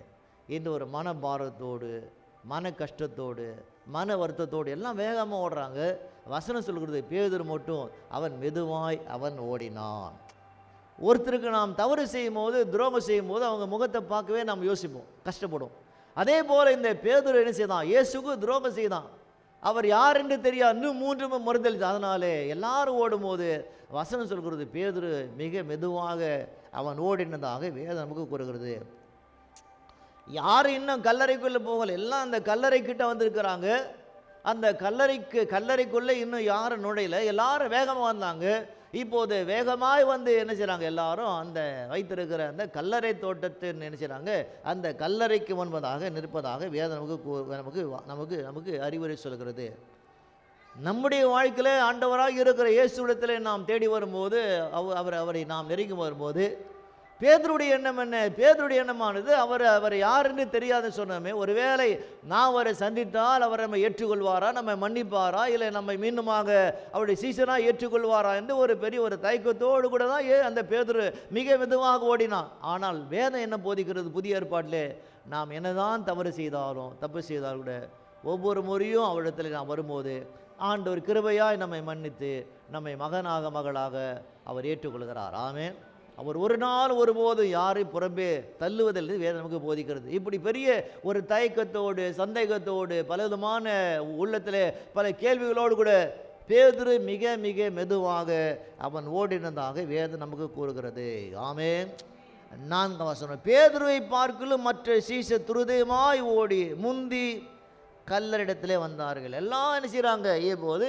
இந்த ஒரு மன பாரத்தோடு, மன கஷ்டத்தோடு, மன வருத்தத்தோடு எல்லாம் வேகமாக ஓடுறாங்க. வசனம் சொல்கிறது, பேதுரு மட்டும் அவன் மெதுவாய் அவன் ஓடினான். ஒருத்தருக்கு நாம் தவறு செய்யும் போது, துரோகம் செய்யும் போது அவங்க முகத்தை பார்க்கவே நாம் யோசிப்போம், கஷ்டப்படும். அதே போல் இந்த பேதுரு என்ன செய்தான்? இயேசுக்கு துரோகம் செய்தான். அவர் யார் என்று தெரியாது, இன்னும் 3 மறுதளித்து. அதனாலே எல்லாரும் ஓடும்போது வசனம் சொல்கிறது, பேதுரு மிக மெதுவாக அவன் ஓடினதாக வேதம் நமக்கு கூறுகிறது. யாரும் இன்னும் கல்லறைக்குள்ளே போகலை, எல்லாம் அந்த கல்லறை கிட்ட வந்திருக்கிறாங்க. அந்த கல்லறைக்குள்ளே இன்னும் யாரும் நுழையல, எல்லாரும் வேகமாக வந்தாங்க. இப்போது வேகமாய் வந்து என்ன செய்கிறாங்க, எல்லாரும் அந்த வைத்திருக்கிற அந்த கல்லறை தோட்டத்தை என்ன செய்கிறாங்க, அந்த கல்லறைக்கு முன்பதாக நிற்பதாக வேதம் நமக்கு அறிவுரை சொல்கிறது. நம்முடைய வாழ்க்கையில் ஆண்டவராக இருக்கிற இயேசுவிடத்தில் நாம் தேடி வரும்போது, அவரை நாம் நெருங்கி வரும்போது, பேதுருடைய எண்ணம் என்ன? பேதுருடைய எண்ணமானது அவர் யாருன்னு தெரியாதுன்னு சொன்னோமே, ஒருவேளை நான் அவரை சந்தித்தால் அவர் நம்மை ஏற்றுக்கொள்வாரா, நம்மை மன்னிப்பாரா, இல்லை நம்மை மீண்டுமாக அவருடைய சீசனாக ஏற்றுக்கொள்வாரா என்று ஒரு பெரிய ஒரு தயக்கத்தோடு கூட தான் அந்த பேதுரு மிக மெதுவாக ஓடினான். ஆனால் வேதம் என்ன போதிக்கிறது? புதிய ஏற்பாட்டிலே நாம் என்னதான் தப்பு செய்தாலும் கூட ஒவ்வொரு முறையும் அவரிடத்தில் நாம் வரும்போது ஆண்டவர் கிருபையாய் நம்மை மன்னித்து நம்மை மகனாக மகளாக அவர் ஏற்றுக்கொள்கிறார். ஆமென். அவர் ஒரு நாள் ஒருபோதும் யாரையும் புறம்பே தள்ளுவதில்லை வேதம் நமக்கு போதிக்கிறது. இப்படி பெரிய ஒரு தயக்கத்தோடு, சந்தேகத்தோடு, பலவிதமான உள்ளத்தில் பல கேள்விகளோடு கூட பேதுரு மிக மிக மெதுவாக அவன் ஓடினதாக வேதம் நமக்கு கூறுகிறது. ஆமென். 4ஆம் வசனம், பேதுருவை பார்க்கலும் மற்ற சீஷர் துரிதமாய் ஓடி முந்தி கல்லறிடத்திலே வந்தார்கள். எல்லாம் என்ன செய்கிறாங்க, இப்போது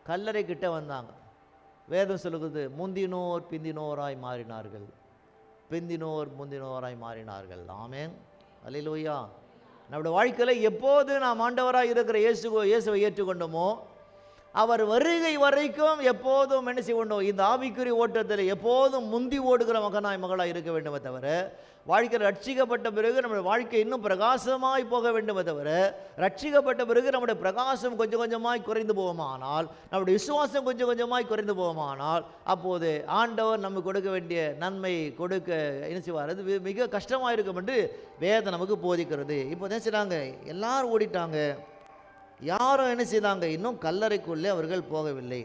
கல்லறை கிட்ட வந்தாங்க. வேதம் சொல்லுகிறது, முந்தினோர் பிந்தினோராய் மாறினார்கள், பிந்தினோர் முந்தினோராய் மாறினார்கள். ஆமென். அல்லேலூயா. நம்முடைய வாழ்க்கையில் எப்போது நாம் ஆண்டவராக இருக்கிற இயேசுவை ஏற்றுக்கொண்டோமோ, அவர் வருகை வரைக்கும் எப்போதும் என்ன செய்ய வேண்டும், இந்த ஆவிக்குரிய ஓட்டத்தில் எப்போதும் முந்தி ஓடுகிற மகனாய் மகளாக இருக்க வேண்டுமே தவிர, வாழ்க்கையில் ரட்சிக்கப்பட்ட பிறகு நம்முடைய வாழ்க்கை இன்னும் பிரகாசமாய் போக வேண்டுமே தவிர, ரட்சிக்கப்பட்ட பிறகு நம்முடைய பிரகாசம் கொஞ்சம் கொஞ்சமாய் குறைந்து போகுமானால், நம்முடைய விசுவாசம் கொஞ்சம் கொஞ்சமாய் குறைந்து போகுமானால், அப்போது ஆண்டவர் நமக்கு கொடுக்க வேண்டிய நன்மை கொடுக்க என்ன செய்வார், அது மிக கஷ்டமாக இருக்கும் என்று வேதம் நமக்கு போதிக்கிறது. இப்போ என்ன செய்கிறாங்க, எல்லாரும் ஓடிட்டாங்க. யாரும் என்ன செய்தாங்க, இன்னும் கல்லறைக்குள்ளே அவர்கள் போகவில்லை.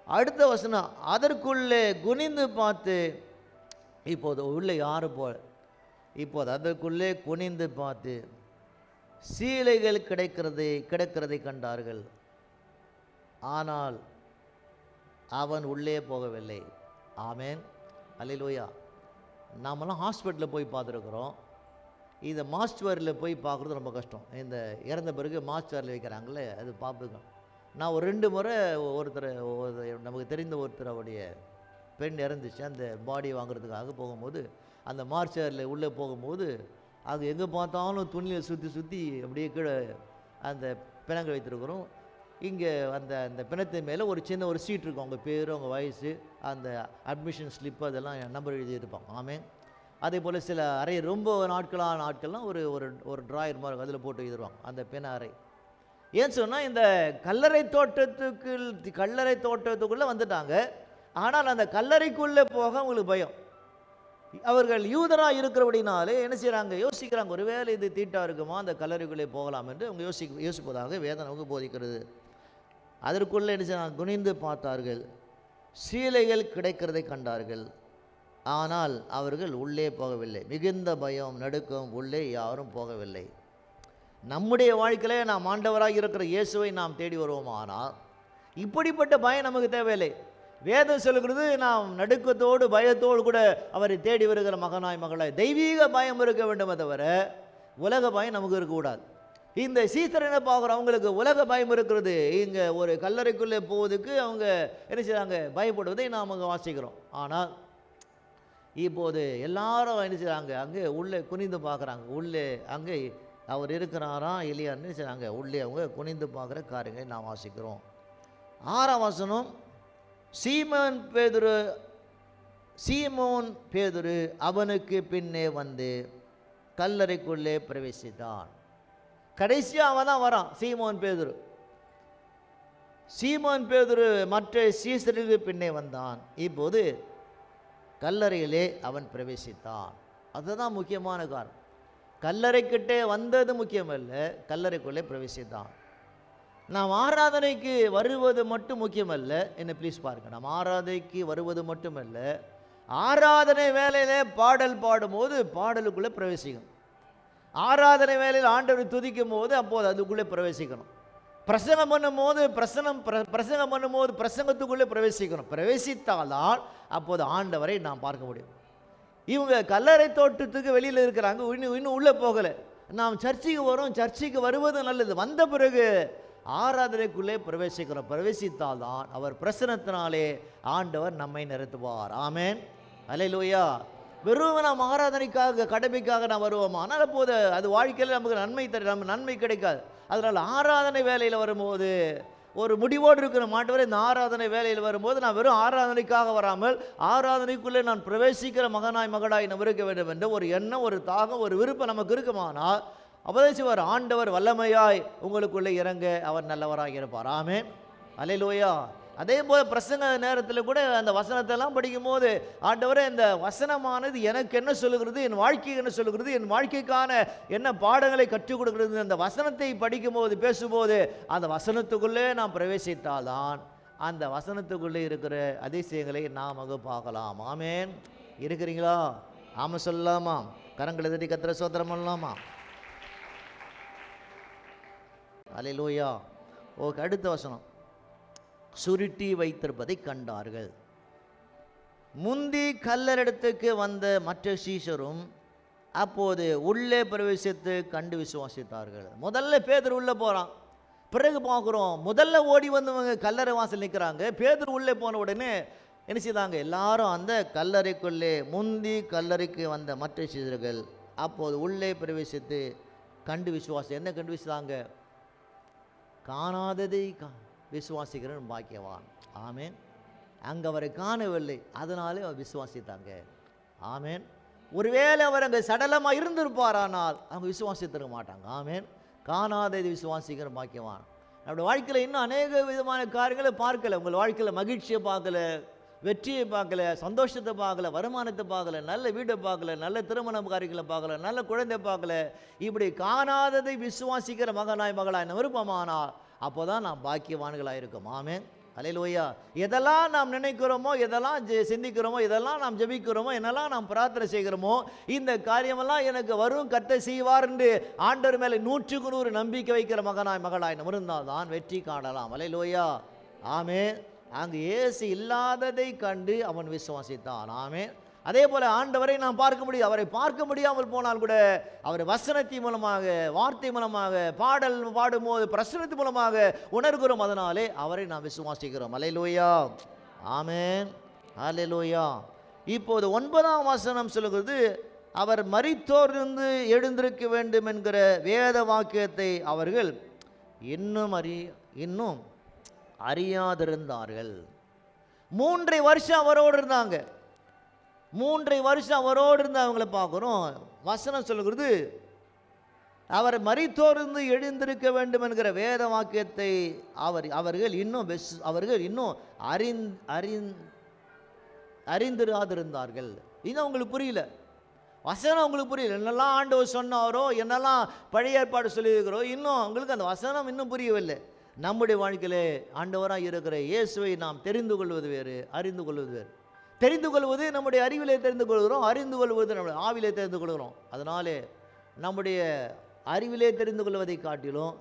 அடுத்த வசனம், அதற்குள்ளே குனிந்து பார்த்து, இப்போது உள்ளே யாரும் போல, இப்போது அதற்குள்ளே குனிந்து பார்த்து சீலைகள் கிடக்கிறதை கண்டார்கள். ஆனால் அவன் உள்ளே போகவில்லை. ஆமென். அல்லேலூயா. நாமெல்லாம் ஹாஸ்பிட்டலில் போய் பார்த்துருக்குறோம். இதை மாஸ்டரில் போய் பார்க்குறது ரொம்ப கஷ்டம். இந்த இறந்த பிறகு மாஸ்டரில் வைக்கிறாங்களே, அது பார்ப்புங்க. நான் ஒரு 2 முறை நமக்கு தெரிந்த ஒருத்தருடைய பெண் இறந்துச்சு. அந்த பாடி வாங்குறதுக்காக போகும்போது, அந்த மார்ச்சரில் உள்ளே போகும்போது, அது எங்கே பார்த்தாலும் துணியில் சுற்றி அப்படியே கீழே அந்த பிணங்கள் வைத்திருக்கிறோம். இங்கே அந்த பிணத்தின் மேலே ஒரு சின்ன ஒரு சீட் இருக்கும், அவங்க பேர், அவங்க வயசு, அந்த அட்மிஷன் ஸ்லிப்பு, அதெல்லாம் நம்பர் எழுதியிருப்பாங்க. ஆமென். அதே போல் சில அறை ரொம்ப நாட்கள்லாம் ஒரு ட்ராயர் மாதிரி அதில் போட்டு எழுதிடுவாங்க, அந்த பிண அறை. ஏன்னு சொன்னால், இந்த கல்லறை தோட்டத்துக்குள்ளே வந்துட்டாங்க. ஆனால் அந்த கல்லறைக்குள்ளே போக அவங்களுக்கு பயம். அவர்கள் யூதராக இருக்கிறபடினாலே என்ன செய்கிறாங்க, யோசிக்கிறாங்க, ஒருவேளை இது தீட்டா இருக்குமா, அந்த கல்லறைக்குள்ளே போகலாம் என்று அவங்க யோசிப்பதாக வேதம் நமக்கு போதிக்கிறது. அதற்குள்ளே என்ன செய்யறாங்க, குனிந்து பார்த்தார்கள், சீலைகள் கிடைக்கிறதை கண்டார்கள். ஆனால் அவர்கள் உள்ளே போகவில்லை. மிகுந்த பயம், நடுக்கம், உள்ளே யாரும் போகவில்லை. நம்முடைய வாழ்க்கையிலே நாம் ஆண்டவராக இருக்கிற இயேசுவை நாம் தேடி வருவோமானால் இப்படிப்பட்ட பயம் நமக்கு தேவையில்லை. வேதம் சொல்லுகிறது, நாம் நடுக்கத்தோடு பயத்தோடு கூட அவரை தேடி வருகிற மகனாய் மகளாய் தெய்வீக பயம் இருக்க வேண்டுமே தவிர உலக பயம் நமக்கு இருக்கக்கூடாது. இந்த சீசரனை பார்க்குற அவங்களுக்கு உலக பயம் இருக்கிறது. இங்கே ஒரு கல்லறைக்குள்ளே போவதுக்கு அவங்க என்ன செய்கிறாங்க, பயப்படுவதை நாம் அங்கே வாசிக்கிறோம். ஆனால் இப்போது எல்லாரும் என்ன செய்கிறாங்க, அங்கே உள்ளே குனிந்து பார்க்குறாங்க. உள்ளே அங்கே அவர் இருக்கிறாரா இல்லையான்னு செய்கிறாங்க, உள்ளே அவங்க குனிந்து பார்க்குற காரியங்களை நாம் வாசிக்கிறோம். 6ஆம் வசனம், சீமோன் பேதுரு அவனுக்கு பின்னே வந்து கல்லறைக்குள்ளே பிரவேசித்தான். கடைசியாக அவன் தான் வரான், சீமோன் பேதுரு மற்ற சீசருக்கு பின்னே வந்தான். இப்போது கல்லறையிலே அவன் பிரவேசித்தான். அதுதான் முக்கியமான காரணம். கல்லறைக்கிட்டே வந்தது முக்கியமல்ல, கல்லறைக்குள்ளே பிரவேசித்தான். நாம் ஆராதனைக்கு வருவது மட்டும் முக்கியமல்ல, என்ன ப்ளீஸ் பாருங்க, நாம் ஆராதனைக்கு வருவது மட்டுமல்ல, ஆராதனை வேலையிலே பாடல் பாடும்போது பாடலுக்குள்ளே பிரவேசிக்கணும். ஆராதனை வேலையில் ஆண்டவரை துதிக்கும் போது அப்போது அதுக்குள்ளே பிரவேசிக்கணும். பிரசங்கம் பண்ணும்போது பிரசங்கத்துக்குள்ளே பிரவேசிக்கணும். பிரவேசித்தால்தான் அப்போது ஆண்டவரை நாம் பார்க்க முடியும். இவங்க கல்லறை தோட்டத்துக்கு வெளியில் இருக்கிறாங்க, இன்னும் உள்ளே போகலை. நாம் சர்ச்சைக்கு வரோம், சர்ச்சைக்கு வருவது நல்லது. வந்த பிறகு ஆராதனைக்குள்ளே பிரவேசிக்கிறோம். பிரவேசித்தால்தான் அவர் பிரசனத்தினாலே ஆண்டவர் நம்மை நிறுத்துவார். ஆமென், அல்லேலூயா. வெறும் நாம் ஆராதனைக்காக கடமைக்காக நாம் வருவோமா, ஆனால் அப்போது அது வாழ்க்கையில் நமக்கு நன்மை கிடைக்காது. அதனால் ஆராதனை வேலையில் வரும்போது ஒரு முடிவோடு இருக்கிற மாட்டவரை, இந்த ஆராதனை வேலையில் வரும்போது நான் வெறும் ஆராதனைக்காக வராமல் ஆராதனைக்குள்ளே நான் பிரவேசிக்கிற மகனாய் மகளாய் நாம் இருக்க வேண்டும் என்ற ஒரு எண்ணம், ஒரு தாகம், ஒரு விருப்பம் நமக்கு இருக்குமானால் அவதேசிவார் ஆண்டவர் வல்லமையாய் உங்களுக்குள்ளே இறங்க அவர் நல்லவராக இருப்பார். ஆமென், அல்லேலூயா. அதே போல் பிரசங்க நேரத்தில் கூட அந்த வசனத்தெல்லாம் படிக்கும்போது ஆண்டவரே இந்த வசனமானது எனக்கு என்ன சொல்லுகிறது, என் வாழ்க்கைக்கு என்ன சொல்லுகிறது, என் வாழ்க்கைக்கான என்ன பாடங்களை கற்றுக் கொடுக்கிறது. அந்த வசனத்தை படிக்கும்போது பேசும்போது அந்த வசனத்துக்குள்ளே நாம் பிரவேசித்தால்தான் அந்த வசனத்துக்குள்ளே இருக்கிற அதிசயங்களை நாம் அங்கே பார்க்கலாம். ஆமென், இருக்கிறீங்களா? ஆமாம் சொல்லலாமா? கரங்களை தட்டி கர்த்தரை ஸ்தோத்திரம் பண்ணலாமா? அல்லேலூயா. ஓகே, அடுத்த வசனம், சுருட்டி வைத்திருப்பதை கண்டார்கள். முந்தி கல்லறிடத்துக்கு வந்த மற்ற சீஷரும் அப்போது உள்ளே பிரவேசித்து கண்டு விசுவாசித்தார்கள். முதல்ல பேதுரு உள்ளே போகிறான், பிறகு பார்க்குறோம் முதல்ல ஓடி வந்தவங்க கல்லறை வாசல் நிற்கிறாங்க. பேதுரு உள்ளே போன உடனே என்ன செய்தாங்க, எல்லாரும் அந்த கல்லறைக்குள்ளே முந்தி கல்லறைக்கு வந்த மற்ற சீஷர்கள் அப்போது உள்ளே பிரவேசித்து கண்டு விசுவாசி. என்ன கண்டு விசுவாங்க? காணாததை விசுவாசிக்கிறவன் பாக்கியவான். ஆமேன். அங்கே அவரை காணவில்லை, அதனாலே அவர் விசுவாசித்தாங்க. ஆமேன். ஒருவேளை அவர் அங்கே சடலமாக இருந்திருப்பாரானால் அவங்க விசுவாசித்திருக்க மாட்டாங்க. ஆமேன். காணாததை விசுவாசிக்கிற பாக்கியவான். நம்முடைய வாழ்க்கையில் இன்னும் அநேக விதமான காரியங்களை பார்க்கல. உங்கள் வாழ்க்கையில் மகிழ்ச்சியை பார்க்கல, வெற்றியை பார்க்கல, சந்தோஷத்தை பார்க்கல, வருமானத்தை பார்க்கல, நல்ல வீட்டை பார்க்கல, நல்ல திருமண காரியங்களை பார்க்கல, நல்ல குழந்தை பார்க்கல. இப்படி காணாததை விசுவாசிக்கிற மகனாய் மகளாய் விருப்பமானால் அப்போ தான் நாம் பாக்கியவான்களாக இருக்கோம். ஆமென், அல்லேலூயா. எதெல்லாம் நாம் நினைக்கிறோமோ, எதெல்லாம் சிந்திக்கிறோமோ, எதெல்லாம் நாம் ஜெபிக்கிறோமோ, என்னெல்லாம் நாம் பிரார்த்தனை செய்கிறோமோ, இந்த காரியமெல்லாம் எனக்கு வரும், கர்த்தர் செய்வார் என்று ஆண்டவர் மேலே 100க்கு 100 நம்பிக்கை வைக்கிற மகனாய் மகளாய் இருந்தால் தான் வெற்றி காணலாம். அல்லேலூயா. ஆமென். அங்கு இயேசு இல்லாததை கண்டு அவன் விசுவாசித்தான். ஆமென். அதே போல் ஆண்டவரை நாம் பார்க்க முடியும். அவரை பார்க்க முடியாமல் போனால் கூட அவர் வசனத்தின் மூலமாக, வார்த்தை மூலமாக, பாடல் பாடும்போது பிரசனத்தின் மூலமாக உணர்கிறோம். அதனாலே அவரை நாம் விசுவாசிக்கிறோம். அல்லேலூயா. ஆமென், அல்லேலூயா. இப்போது 9ஆம் வசனம் சொல்லுகிறது, அவர் மரித்தோரிலிருந்து எழுந்திருக்க வேண்டும் என்கிற வேத வாக்கியத்தை அவர்கள் இன்னும் அறியாதிருந்தார்கள். 3 வருஷம் அவரோடு இருந்தாங்க. 3 வருஷம் அவரோடு இருந்து அவங்கள பார்க்குறோம். வசனம் சொல்லுகிறது, அவர் மரித்தோரிலிருந்து எழுந்திருக்க வேண்டும் என்கிற வேத வாக்கியத்தை அவர்கள் இன்னும் அறிந்திராதிருந்தார்கள். இன்னும் உங்களுக்கு புரியல, வசனம் உங்களுக்கு புரியல. என்னெல்லாம் ஆண்டவர் சொன்னாரோ, என்னெல்லாம் பழைய ஏற்பாடு சொல்லியிருக்கிறோம், இன்னும் உங்களுக்கு அந்த வசனம் இன்னும் புரியவில்லை. நம்முடைய வாழ்க்கையிலே ஆண்டவராக இருக்கிற இயேசுவை நாம் தெரிந்து கொள்வது வேறு, அறிந்து கொள்வது வேறு. தெரிந்து கொள்வது நம்முடைய அறிவிலே தெரிந்து கொள்கிறோம், அறிந்து கொள்வது நம்முடைய ஆவிலே தெரிந்து கொள்கிறோம். அதனாலே நம்முடைய அறிவிலே தெரிந்து கொள்வதை காட்டிலும்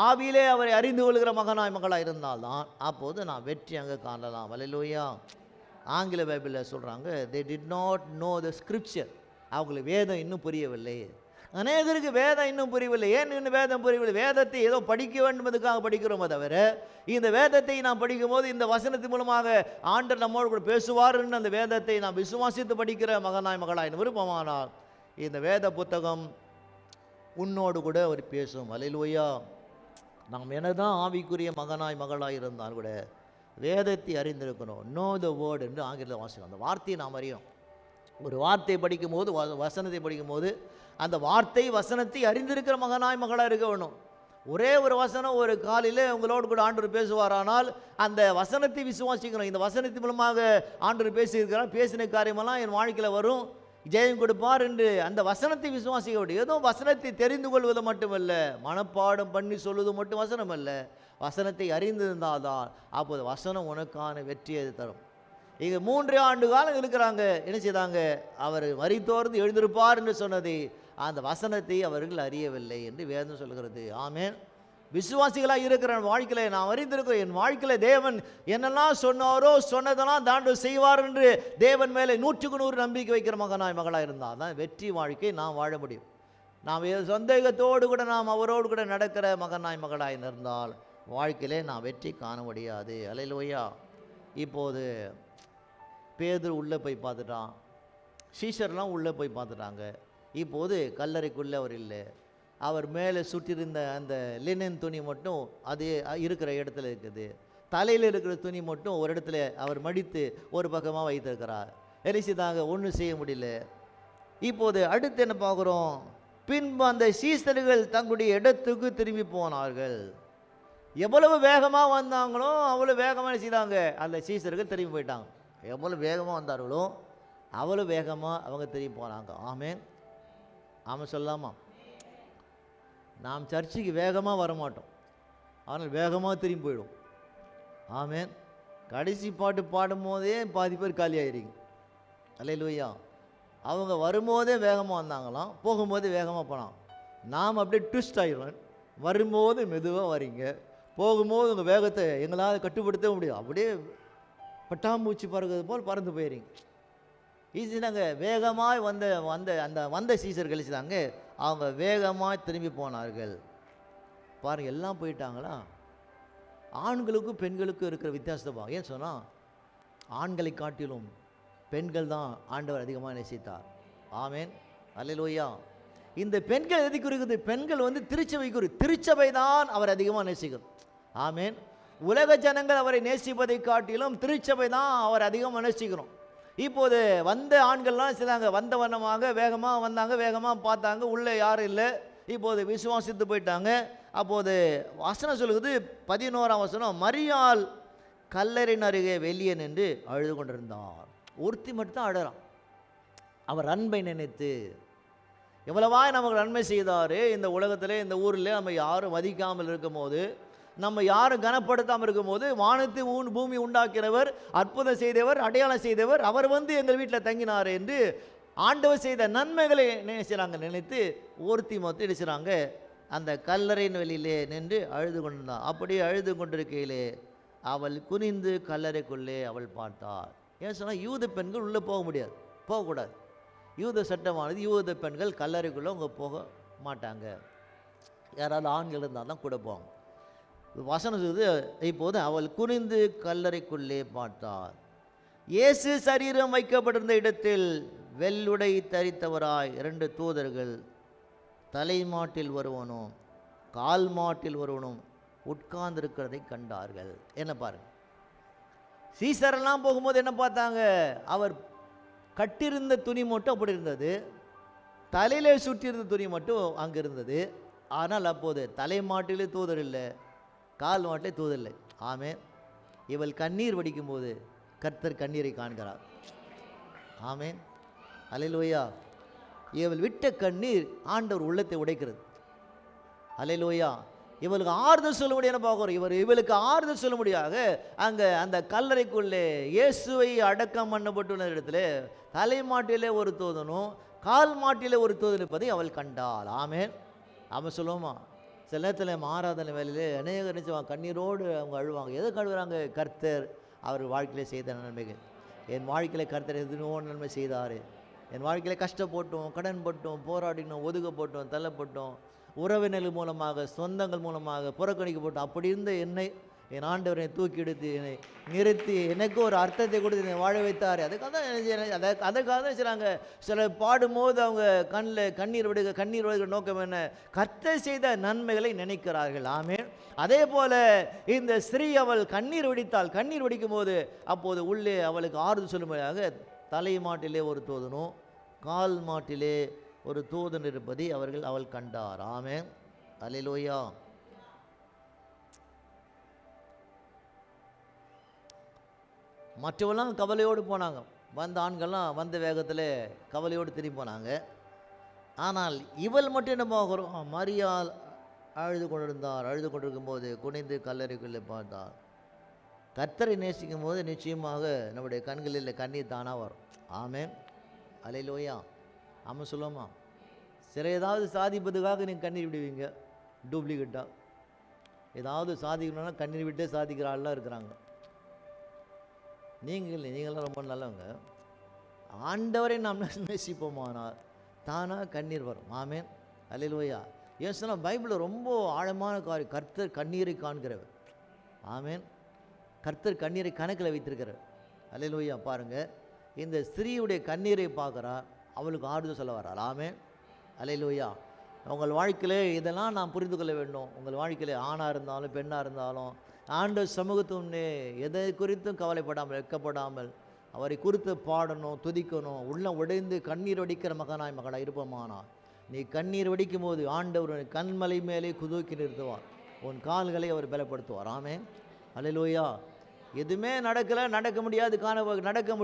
ஆவியிலே அவரை அறிந்து கொள்கிற மகனாய் மகளாக இருந்தால்தான் அப்போது நான் வெற்றி அங்கே காணலாம். அல்லேலூயா. ஆங்கில பைபிளில் சொல்கிறாங்க, they did not know the scripture. அவங்களுக்கு வேதம் இன்னும் புரியவில்லை. அநேகருக்கு வேதம் இன்னும் புரியவில்லை. ஏன் இன்னும் வேதம் புரியவில்லை? வேதத்தை ஏதோ படிக்க வேண்டும் என்பதுக்காக படிக்கிறோமே தவிர, இந்த வேதத்தை நாம் படிக்கும் போது இந்த வசனத்தின் மூலமாக ஆண்டவர் நம்மோடு கூட பேசுவார்னு அந்த வேதத்தை நாம் விசுவாசித்து படிக்கிற மகனாய் மகளாய் விருப்பமானால் இந்த வேத புத்தகம் உன்னோடு கூட அவர் பேசும். அல்லேலூயா. நாம் என்னதான் ஆவிக்குரிய மகனாய் மகளாய் இருந்தால் கூட வேதத்தை அறிந்திருக்கணும். நோ த வேர்டு என்று ஆங்கிலத்தில் வாசிக்கணும். அந்த வார்த்தையை நாம் அறியணும். ஒரு வார்த்தையை படிக்கும் போது, வசனத்தை படிக்கும் போது அந்த வார்த்தை வசனத்தை அறிந்திருக்கிற மகனாய் மகளாக இருக்க வேணும். ஒரே ஒரு வசனம் ஒரு காலையில் உங்களோடு கூட ஆண்டவர் பேசுவாரானால் அந்த வசனத்தை விசுவாசிக்கணும். இந்த வசனத்தின் மூலமாக ஆண்டவர் பேசியிருக்கிறார், பேசின காரியமெல்லாம் என் வாழ்க்கையில் வரும், ஜெயம் கொடுப்பார் என்று அந்த வசனத்தை விசுவாசிக்க வேண்டும். ஏதோ வசனத்தை தெரிந்து கொள்வது மட்டுமல்ல, மனப்பாடம் பண்ணி சொல்வது மட்டும் வசனம் அல்ல, வசனத்தை அறிந்திருந்தால்தான் அப்போது வசனம் உனக்கான வெற்றியை தரும். இங்கே 3 ஆண்டு காலம் இருக்கிறாங்க. என்ன செய்தாங்க? அவர் மரித்தோர்ந்து எழுந்திருப்பார் என்று சொன்னதை, அந்த வசனத்தை அவர்கள் அறியவில்லை என்று வேதம் சொல்கிறது. ஆமென். விசுவாசிகளாக இருக்கிற வாழ்க்கையில் நாம் அறிந்திருக்கிறோம், என் வாழ்க்கையில் தேவன் என்னெல்லாம் சொன்னாரோ சொன்னதெல்லாம் தாண்டு செய்வார் என்று தேவன் மேலே 100க்கு 100 நம்பிக்கை வைக்கிற மகனாய் மகளாக இருந்தால் தான் வெற்றி வாழ்க்கை நாம் வாழ முடியும். நாம் சந்தேகத்தோடு கூட நாம் அவரோடு கூட நடக்கிற மகனாய் மகளாய் இருந்தால் வாழ்க்கையிலே நாம் வெற்றி காண முடியாது. அல்லேலூயா. இப்போது பேதுரு உள்ளே போய் பார்த்துட்டான், சீஷர்லாம் உள்ளே போய் பார்த்துட்டாங்க. இப்போது கல்லறைக்குள்ளே அவர் இல்லை. அவர் மேலே சுற்றிருந்த அந்த லினன் துணி மட்டும் அது இருக்கிற இடத்துல இருக்குது. தலையில் இருக்கிற துணி மட்டும் ஒரு இடத்துல அவர் மடித்து ஒரு பக்கமாக வைத்திருக்கிறார். எரிசிதாங்க ஒன்றும் செய்ய முடியல. இப்போது அடுத்து என்ன பார்க்குறோம்? பின்பு அந்த சீசர்கள் தங்களுடைய இடத்துக்கு திரும்பி போனார்கள். எவ்வளவு வேகமாக வந்தாங்களோ அவ்வளோ வேகமாக செய்தாங்க அந்த சீசர்கள் திரும்பி போயிட்டாங்க. எவ்வளோ வேகமாக வந்தார்களோ அவ்வளோ வேகமாக அவங்க திரும்பி போனாங்க. ஆமென். ஆமாம் சொல்லாமா? நாம் சர்ச்சுக்கு வேகமாக வரமாட்டோம், ஆனால் வேகமாக திரும்பி போயிடும். ஆமென். கடைசி பாட்டு பாடும்போதே பாதி பேர் காலி ஆகிடுங்க. அல்லேலூயா. அவங்க வரும்போதே வேகமாக வந்தாங்களாம், போகும்போது வேகமாக போனான். நாம் அப்படியே ட்விஸ்ட் ஆகிடுவேன். வரும்போது மெதுவாக வரீங்க, போகும்போது உங்கள் வேகத்தை எங்களால் கட்டுப்படுத்த முடியும். அப்படியே பட்டாம்பூச்சி பறகுது போல் பறந்து போயிடுறீங்க. ஈஸினாங்க வேகமாக வந்த சீசர் கழிச்சுதாங்க அவங்க வேகமாக திரும்பி போனார்கள். பாருங்கள், எல்லாம் போயிட்டாங்களா? ஆண்களுக்கும் பெண்களுக்கும் இருக்கிற வித்தியாசப்பா. ஏன் சொன்னால் ஆண்களை காட்டிலும் பெண்கள் தான் ஆண்டவர் அதிகமாக நேசித்தார். ஆமென். அல்லேலூயா. இந்த பெண்கள் எது குறிக்குது? பெண்கள் திருச்சபை திருச்சபை தான் அவர் அதிகமாக நேசிக்கிறது. ஆமென். உலக ஜனங்கள் அவரை நேசிப்பதை காட்டிலும் திருச்சபை தான் அவர் அதிகமாக நேசிக்கிறோம். இப்போது வந்த ஆண்கள்லாம் செய்தாங்க, வந்த வண்ணமாக வேகமாக வந்தாங்க, வேகமாக பார்த்தாங்க, உள்ளே யாரும் இல்லை. இப்போது விசுவாசித்து போயிட்டாங்க. அப்போது வசனம் சொல்லுது 11ஆம் வசனம், மரியாள் கல்லறையின் அருகே வெளியே நின்று அழுது கொண்டிருந்தார். ஒருத்தி மட்டும் தான் அழறான். அவர் அன்பை நினைத்து எவ்வளவா நமக்கு நன்மை செய்தார். இந்த உலகத்தில் இந்த ஊரில் நம்ம யாரும் மதிக்காமல் இருக்கும் போது, நம்ம யாரும் கனப்படுத்தாமல் இருக்கும்போது, வானத்து பூமி உண்டாக்கிறவர், அற்புதம் செய்தவர், அடையாளம் செய்தவர், அவர் எங்கள் வீட்டில் தங்கினார் என்று ஆண்டவர் செய்த நன்மைகளை நினைத்து ஒருத்தி மொத்தம் நினைச்சாங்க அந்த கல்லறையின் வெளியிலே நின்று அழுது கொண்டிருந்தான். அப்படியே அழுது கொண்டிருக்கையிலே அவள் குனிந்து கல்லறைக்குள்ளே அவள் பார்த்தாள். ஏன் சொன்னால் யூத பெண்கள் உள்ளே போக முடியாது, போகக்கூடாது. யூத சட்டமானது யூத பெண்கள் கல்லறைக்குள்ளே அவங்க போக மாட்டாங்க. யாராவது ஆண்கள் இருந்தால் தான் கூட போவாங்க. வசனம் சொல்லுது, இப்போது அவள் குனிந்து கல்லறைக்குள்ளே பார்த்தாள். இயேசு சரீரம் வைக்கப்பட்டிருந்த இடத்தில் வெள்ளுடை தரித்தவராய் 2 தூதர்கள் தலைமாட்டில் வருவனும் கால் மாட்டில் வருவனும் உட்கார்ந்திருக்கிறதை கண்டார்கள். என்ன பாருங்க, சீசரெல்லாம் போகும்போது என்ன பார்த்தாங்க? அவர் கட்டியிருந்த துணி மட்டும் அப்படி இருந்தது, தலையிலே சுற்றியிருந்த துணி மட்டும் அங்கே இருந்தது. ஆனால் அப்போது தலைமாட்டிலே தூதர் இல்லை, கால் மாட்டிலே தூதர் இல்லை. ஆமென். இவள் கண்ணீர் வடிக்கும்போது கர்த்தர் கண்ணீரை காண்கிறார். ஆமென். அல்லேலூயா. இவள் விட்ட கண்ணீர் ஆண்டவர் உள்ளத்தை உடைக்கிறது. அல்லேலூயா. இவளுக்கு ஆறுதல் சொல்ல முடியாது பார்க்குறோம். இவளுக்கு ஆறுதல் சொல்ல முடியாக அங்கே அந்த கல்லறைக்குள்ளே இயேசுவை அடக்கம் பண்ணப்பட்டுள்ள இடத்துல தலைமாட்டிலே ஒரு தூதனும் கால் மாட்டிலே ஒரு தூதன் இருப்பதை அவள் கண்டாள். ஆமென். அவன் சொல்லுவோமா, சில நேரத்தில் ஆராதனை வேலையிலே அநேக நினைச்சுவாங்க, கண்ணீரோடு அவங்க அழுவாங்க. எதை கழுவுறாங்க? கர்த்தர் அவர் வாழ்க்கையில் செய்த நன்மைகள். என் வாழ்க்கையில் கர்த்தர் எதுனோ நன்மை செய்தார். என் வாழ்க்கையில் கஷ்டப்பட்டோம், கடன் பட்டோம், போராடினோம், ஒதுக்கப்பட்டோம், தள்ளப்பட்டோம், உறவினர்கள் மூலமாக, சொந்தங்கள் மூலமாக புறக்கணிக்கப்பட்டோம். அப்படி இருந்த என்னை என் ஆண்டவரை தூக்கி எடுத்து என்னை நிறுத்தி எனக்கு ஒரு அர்த்தத்தை கொடுத்து என்னை வாழ வைத்தார். அதுக்காக தான் அதுக்காக தான் செய்கிறாங்க. சில பாடும்போது அவங்க கண்ணீர் விடுகிற நோக்கம் என்ன? கர்த்தர் செய்த நன்மைகளை நினைக்கிறார்கள். ஆமென். அதே போல இந்த ஸ்திரீ அவள் கண்ணீர் வெடிக்கும் போது அப்போது உள்ளே அவளுக்கு ஆறுதல் சொல்லும்படியாக தலை மாட்டிலே ஒரு தூதனும் கால் மாட்டிலே ஒரு தூதன் இருப்பதை அவள் கண்டார். ஆமென். அல்லேலூயா. மற்றவெல்லாம் கவலையோடு போனாங்க. வந்த ஆண்கள்லாம் வந்த வேகத்தில் கவலையோடு திரும்பி போனாங்க. ஆனால் இவள் மட்டும் என்ன பார்க்குறோம்? மரியாள் அழுது கொண்டிருக்கும் போது குனிந்து கல்லறைக்குள்ளே பார்த்தார். கர்த்தரை நேசிக்கும் போது நிச்சயமாக நம்முடைய கண்களில் கண்ணீர் தானாக வரும். ஆமென். அல்லேலூயா. ஆமாம் சொல்லுவோமா, சில ஏதாவது சாதிப்பதுக்காக நீங்கள் கண்ணீர் விடுவீங்க. டூப்ளிகேட்டாக ஏதாவது சாதிக்கணும்னா கண்ணீர் விட்டே சாதிக்கிற ஆள்லாம் இருக்கிறாங்க. நீங்களாம் ரொம்ப நல்லவங்க. ஆண்டவரை நாம் நேசிப்போமானால் தானாக கண்ணீர் வரும். ஆமென். அல்லேலூயா. ஏன் சொன்னால் பைபிளில் ரொம்ப ஆழமான காரியம், கர்த்தர் கண்ணீரை காண்கிறவர். ஆமென். கர்த்தர் கண்ணீரை கணக்கில் வைத்திருக்கிறார். அல்லேலூயா. பாருங்கள், இந்த ஸ்திரீயுடைய கண்ணீரை பார்க்குறார், அவளுக்கு ஆறுதல் சொல்ல வரார். ஆமென். அல்லேலூயா. உங்கள் வாழ்க்கையிலே இதெல்லாம் நாம் புரிந்து கொள்ள வேண்டும். உங்கள் வாழ்க்கையிலே ஆணாக இருந்தாலும் பெண்ணாக இருந்தாலும் ஆண்டவர் சமூகத்தும்னே எதை குறித்தும் கவலைப்படாமல் வெட்கப்படாமல் அவரை குறித்து பாடணும், துதிக்கணும். உள்ளம் உடைந்து கண்ணீர் வடிக்கிற மகனாக இருப்போமானா நீ கண்ணீர் வடிக்கும் போது ஆண்டவர் கண்மலை மேலே குதூக்கி நிறுத்துவார். உன் கால்களை அவர் பலப்படுத்துவார். ஆமென். அல்லேலூயா. எதுவுமே நடக்க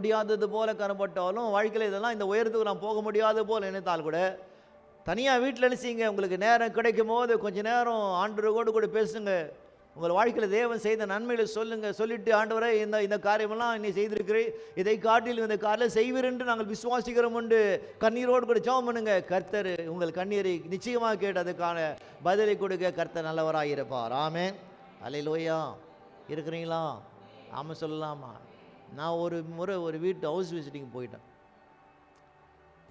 முடியாதது போல காணப்பட்டாலும் வாழ்க்கையில் இதெல்லாம் இந்த உயரத்துக்கு நான் போக முடியாத போல் நினைத்தால் கூட தனியாக வீட்டில் நினைச்சிங்க, உங்களுக்கு நேரம் கிடைக்கும் போது கொஞ்சம் நேரம் ஆண்டவரோடு கூட பேசுங்க. உங்கள் வாழ்க்கையில் தேவன் செய்த நன்மைகளை சொல்லிட்டு ஆண்டவரை இந்த காரியமெல்லாம் நீ செய்திருக்கிறேன், இதை காட்டில் இந்த காரில் செய்வீர் என்று நாங்கள் விசுவாசிக்கிறோம் என்று கண்ணீரோடு கூட ஜெபம் பண்ணுங்க. கர்த்தர் உங்கள் கண்ணீரை நிச்சயமாக கேட்டு அதுக்கான பதிலை கொடுக்க கர்த்தர் நல்லவராக இருப்பார். ஆமென். அல்லேலூயா. இருக்கிறீங்களா? ஆமாம் சொல்லலாமா? நான் ஒரு முறை ஒரு வீட்டு ஹவுஸ் விசிட்டிங் போயிட்டேன்.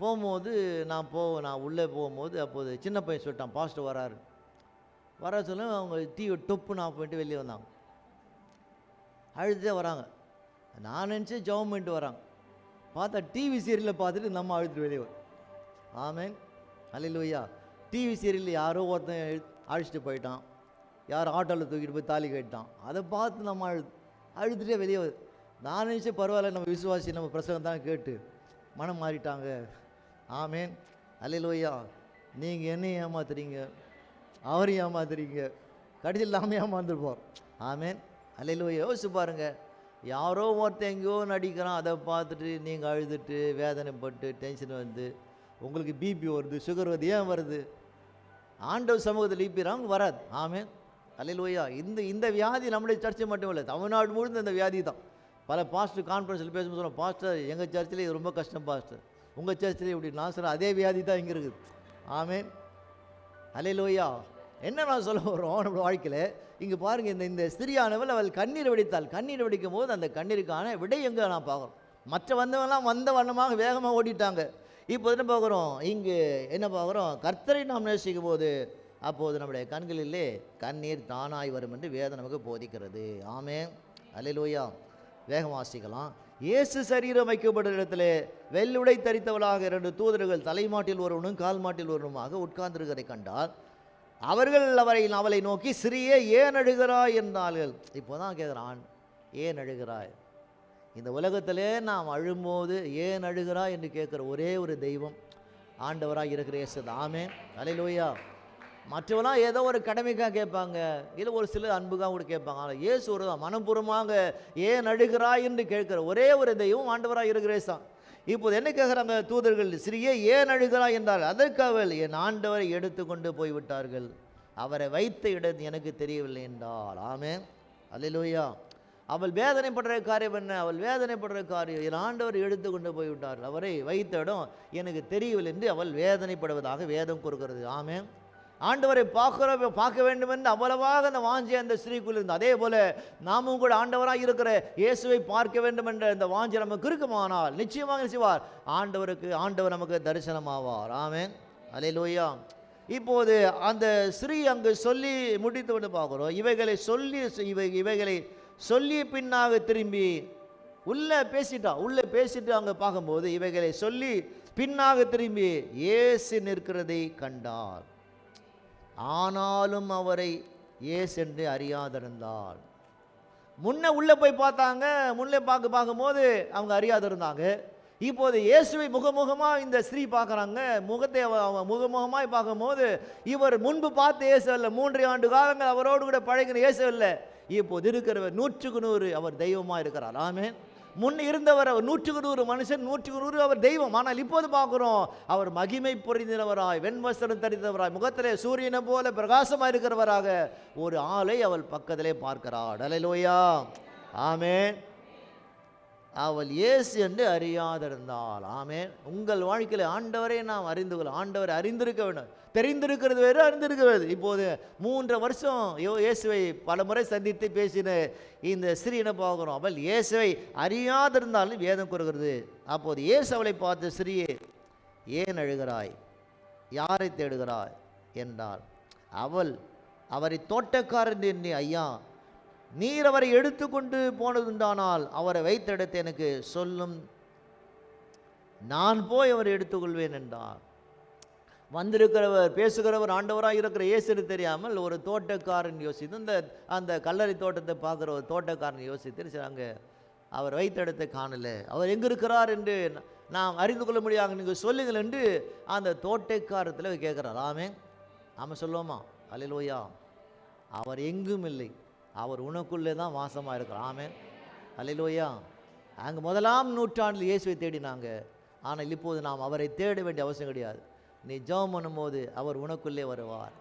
போகும்போது நான் உள்ளே போகும்போது அப்போது சின்ன பையன் சொல்லிட்டான், பாஸ்டர் வராரு. வர சொல்ல அவங்க டீவை டொப்புன்னு ஆஃப் பண்ணிட்டு வெளியே வந்தாங்க. அழுதுதே வராங்க. நான் நினச்சி ஜெபம் பண்ணிட்டு வராங்க. பார்த்தா டிவி சீரியலில் பார்த்துட்டு நம்ம அழுதுட்டு வெளியே வரும். ஆமென். அல்லேலூயா. டிவி சீரியலில் யாரோ ஒருத்தன் அழிச்சிட்டு போயிட்டான், யார் ஆட்டோவில் தூக்கிட்டு போய் தாலி கட்டிட்டான். அதை பார்த்து நம்ம அழுதுகிட்டே வெளியே வருது. நான் நினச்சி பரவாயில்ல, நம்ம விசுவாசி நம்ம பிரசங்கம் தான் கேட்டு மனம் மாறிட்டாங்க. ஆமென். அல்லேலூயா. நீங்கள் என்ன ஏமாத்துறீங்க, அவரையும் ஏமாத்துறீங்க, கடைசியில் நாம ஏமாந்துருப்போம். ஆமென். அல்லேலூயா. யோசிச்சு பாருங்கள், யாரோ ஒருத்தன் எங்கேயோ நடிக்கிறான், அதை பார்த்துட்டு நீங்கள் அழுதுட்டு வேதனைப்பட்டு டென்ஷன் வந்து உங்களுக்கு பிபி வருது, சுகர் வருது. ஏன் வருது? ஆண்டவர் சமூகத்தில் இப்பறாங்க வராது. ஆமென். அல்லேலூயா. இந்த வியாதி நம்முடைய சர்ச்சை மட்டும் இல்லை, தமிழ்நாடு முழுந்து இந்த வியாதி தான். பல பாஸ்டர் கான்ஃபரன்ஸில் பேசும்போது சொல்லுவோம், பாஸ்டர் எங்கள் சர்ச்சில் இது ரொம்ப கஷ்டம் பாஸ்டர், உங்கள் சர்ச்சில் இப்படி. நான் சொல்கிறேன், அதே வியாதி தான் இங்கே இருக்குது. ஆமென். அல்லேலூயா. என்ன நான் சொல்ல வரோம் நம்ம வாழ்க்கையில்? இங்கே பாருங்கள், இந்த ஸ்திரியானவள் அவள் கண்ணீர் வெடிக்கும் போது அந்த கண்ணீருக்கான விடை எங்கே நான் பார்க்குறோம். மற்ற வந்தவங்களாம் வந்த வண்ணமாக வேகமாக ஓடிட்டாங்க. இப்போ என்ன பார்க்குறோம்? இங்கே என்ன பார்க்குறோம்? கர்த்தரை நாம் நேசிக்கும் போது அப்போது நம்முடைய கண்களிலே கண்ணீர் தானாய் வரும் என்று வேதம் நமக்கு போதிக்கிறது. ஆமென். அல்லேலூயா. வேகம் வாசிக்கலாம். இயேசு சரீரம் வைக்கப்பட்ட இடத்துல வெள்ளுடை தரித்தவளாக 2 தூதர்கள் தலைமாட்டில் ஒருவனும் கால் மாட்டில் ஒருவனுமாக உட்கார்ந்திருக்கிறதை கண்டால் அவர்கள் அவளை நோக்கி, சிறியே ஏன் அழுகிறாய் என்றார்கள். இப்போ தான் கேட்குறான், ஏன் அழுகிறாய்? இந்த உலகத்திலே நாம் அழும்போது ஏன் அழுகிறாய் என்று கேட்குற ஒரே ஒரு தெய்வம் ஆண்டவராக இருக்கிற இயேசு. ஆமென். அல்லேலூயா. மற்றவெல்லாம் ஏதோ ஒரு கடமைக்காக கேட்பாங்க, இல்லை ஒரு சிலர் அன்புக்காக கூட கேட்பாங்க. ஆனால் இயேசு ஒரு மனப்பூர்வமாக ஏன் அழுகிறாய் என்று கேட்குற ஒரே ஒரு தெய்வம் ஆண்டவராக இருக்கிற இயேசு தான். இப்போது என்ன கேட்குறாங்க தூதர்கள், ஸ்ரீயே ஏன் அழுகிறாய் என்றால், அதற்கு அவள், என் ஆண்டவரை எடுத்துக்கொண்டு போய்விட்டார்கள், அவரை வைத்த இடம் எனக்கு தெரியவில்லை என்றால். ஆமென், அல்லேலூயா. அவள் வேதனைப்படுற காரியம் என்ன? அவள் வேதனைப்படுற காரியம், என் ஆண்டவர் எடுத்துக்கொண்டு போய்விட்டார்கள், அவரை வைத்த இடம் எனக்கு தெரியவில்லை என்று அவள் வேதனைப்படுவதாக வேதம் கூறுகிறது. ஆமென். ஆண்டவரை பார்க்க வேண்டும் என்று அவ்வளவாக அந்த வாஞ்சி அந்த ஸ்திரீக்குள் இருந்து, அதே போல நாமும் கூட ஆண்டவராக இருக்கிற இயேசுவை பார்க்க வேண்டும் என்ற இந்த வாஞ்சி நமக்கு இருக்குமானால் நிச்சயமாக செய்வார். ஆண்டவர் நமக்கு தரிசனமாவார். ஆமென், அல்லேலூயா. இப்போது அந்த ஸ்ரீ அங்கு சொல்லி முடித்து கொண்டு பார்க்கிறோம். இவைகளை சொல்லி பின்னாக திரும்பி உள்ளே பேசிட்டு அங்கே பார்க்கும்போது இவைகளை சொல்லி பின்னாக திரும்பி இயேசு நிற்கிறதை கண்டார். ஆனாலும் அவரை இயேசு என்று அறியாதிருந்தார். முன்ன உள்ளே போய் பார்த்தாங்க, முன்னே பார்க்கும்போது அவங்க அறியாதிருந்தாங்க. இப்போது இயேசுவை முகமுகமாக இந்த ஸ்திரீ பார்க்குறாங்க. முகத்தை முகமுகமாய் பார்க்கும்போது இவர் முன்பு பார்த்த இயேசு அல்ல, 3 ஆண்டு காலங்கள் அவரோடு கூட பழகின இயேசு அல்ல. இப்போது இருக்கிறவர் 100க்கு 100 அவர் தெய்வமாக இருக்கிறார். ஆமென். முன்ன இருந்தவர் அவர் 100க்கு 100 மனுஷன், 100க்கு 100 அவர் தெய்வம். ஆனால் இப்போது பார்க்குறோம் அவர் மகிமை பொருந்தினவராய், வெண்வஸ்திரம் தரித்தவராய், முகத்திலே சூரியனை போல பிரகாசமாக இருக்கிறவராக ஒரு ஆளை அவள் பக்கத்திலே பார்க்கிறார். அல்லேலூயா. ஆமென். அவள் இயேசு என்று அறியாதிருந்தாள். ஆமென். உங்கள் வாழ்க்கையில் ஆண்டவரை நாம் அறிந்து கொள்ள, ஆண்டவரை அறிந்திருக்க வேண்டும். தெரிந்திருக்கிறது வேறு, அறிந்திருக்க வேறு. இப்போது 3 வருஷம் இயேசுவை பல முறை சந்தித்து பேசின இந்த ஸ்திரீனை பார்க்குறோம். அவள் இயேசுவை அறியாதிருந்தாலும் வேதம் கூறுகிறது. அப்போது இயேசு அவளை பார்த்து, ஸ்திரீயே ஏன் அழுகிறாய், யாரை தேடுகிறாய் என்றார். அவரை தோட்டக்காரன் எண்ணி, ஐயா நீர் அவரை எடுத்துக்கொண்டு போனதுண்டானால் அவரை வைத்த இடத்தை எனக்கு சொல்லும், நான் போய் அவரை எடுத்துக்கொள்வேன் என்றார். வந்திருக்கிறவர் பேசுகிறவர் ஆண்டவராக இருக்கிற இயேசுன்னு தெரியாமல் ஒரு தோட்டக்காரன் யோசித்து, அந்த கல்லறை தோட்டத்தை பார்க்குற ஒரு தோட்டக்காரன் யோசித்து, அங்கே அவர் வைத்த இடத்தை காணலை, அவர் எங்கே இருக்கிறார் என்று நாம் அறிந்து கொள்ள முடியாது, நீங்கள் சொல்லுங்கள் என்று அந்த தோட்டக்காரத்தில் கேட்குறார். ஆமென் சொல்லுவோமா? அல்லேலூயா. அவர் எங்கும் இல்லை, அவர் உனக்குள்ளே தான் வாசமாக இருக்கிறார். ஆமென், அல்லேலூயா. அங்கே 1ஆம் நூற்றாண்டில் இயேசுவை தேடினாங்க. ஆனால் இப்போது நாம் அவரை தேட வேண்டிய அவசியம் கிடையாது. நீ ஜெபம் பண்ணும்போது அவர் உனக்குள்ளே வருவார்,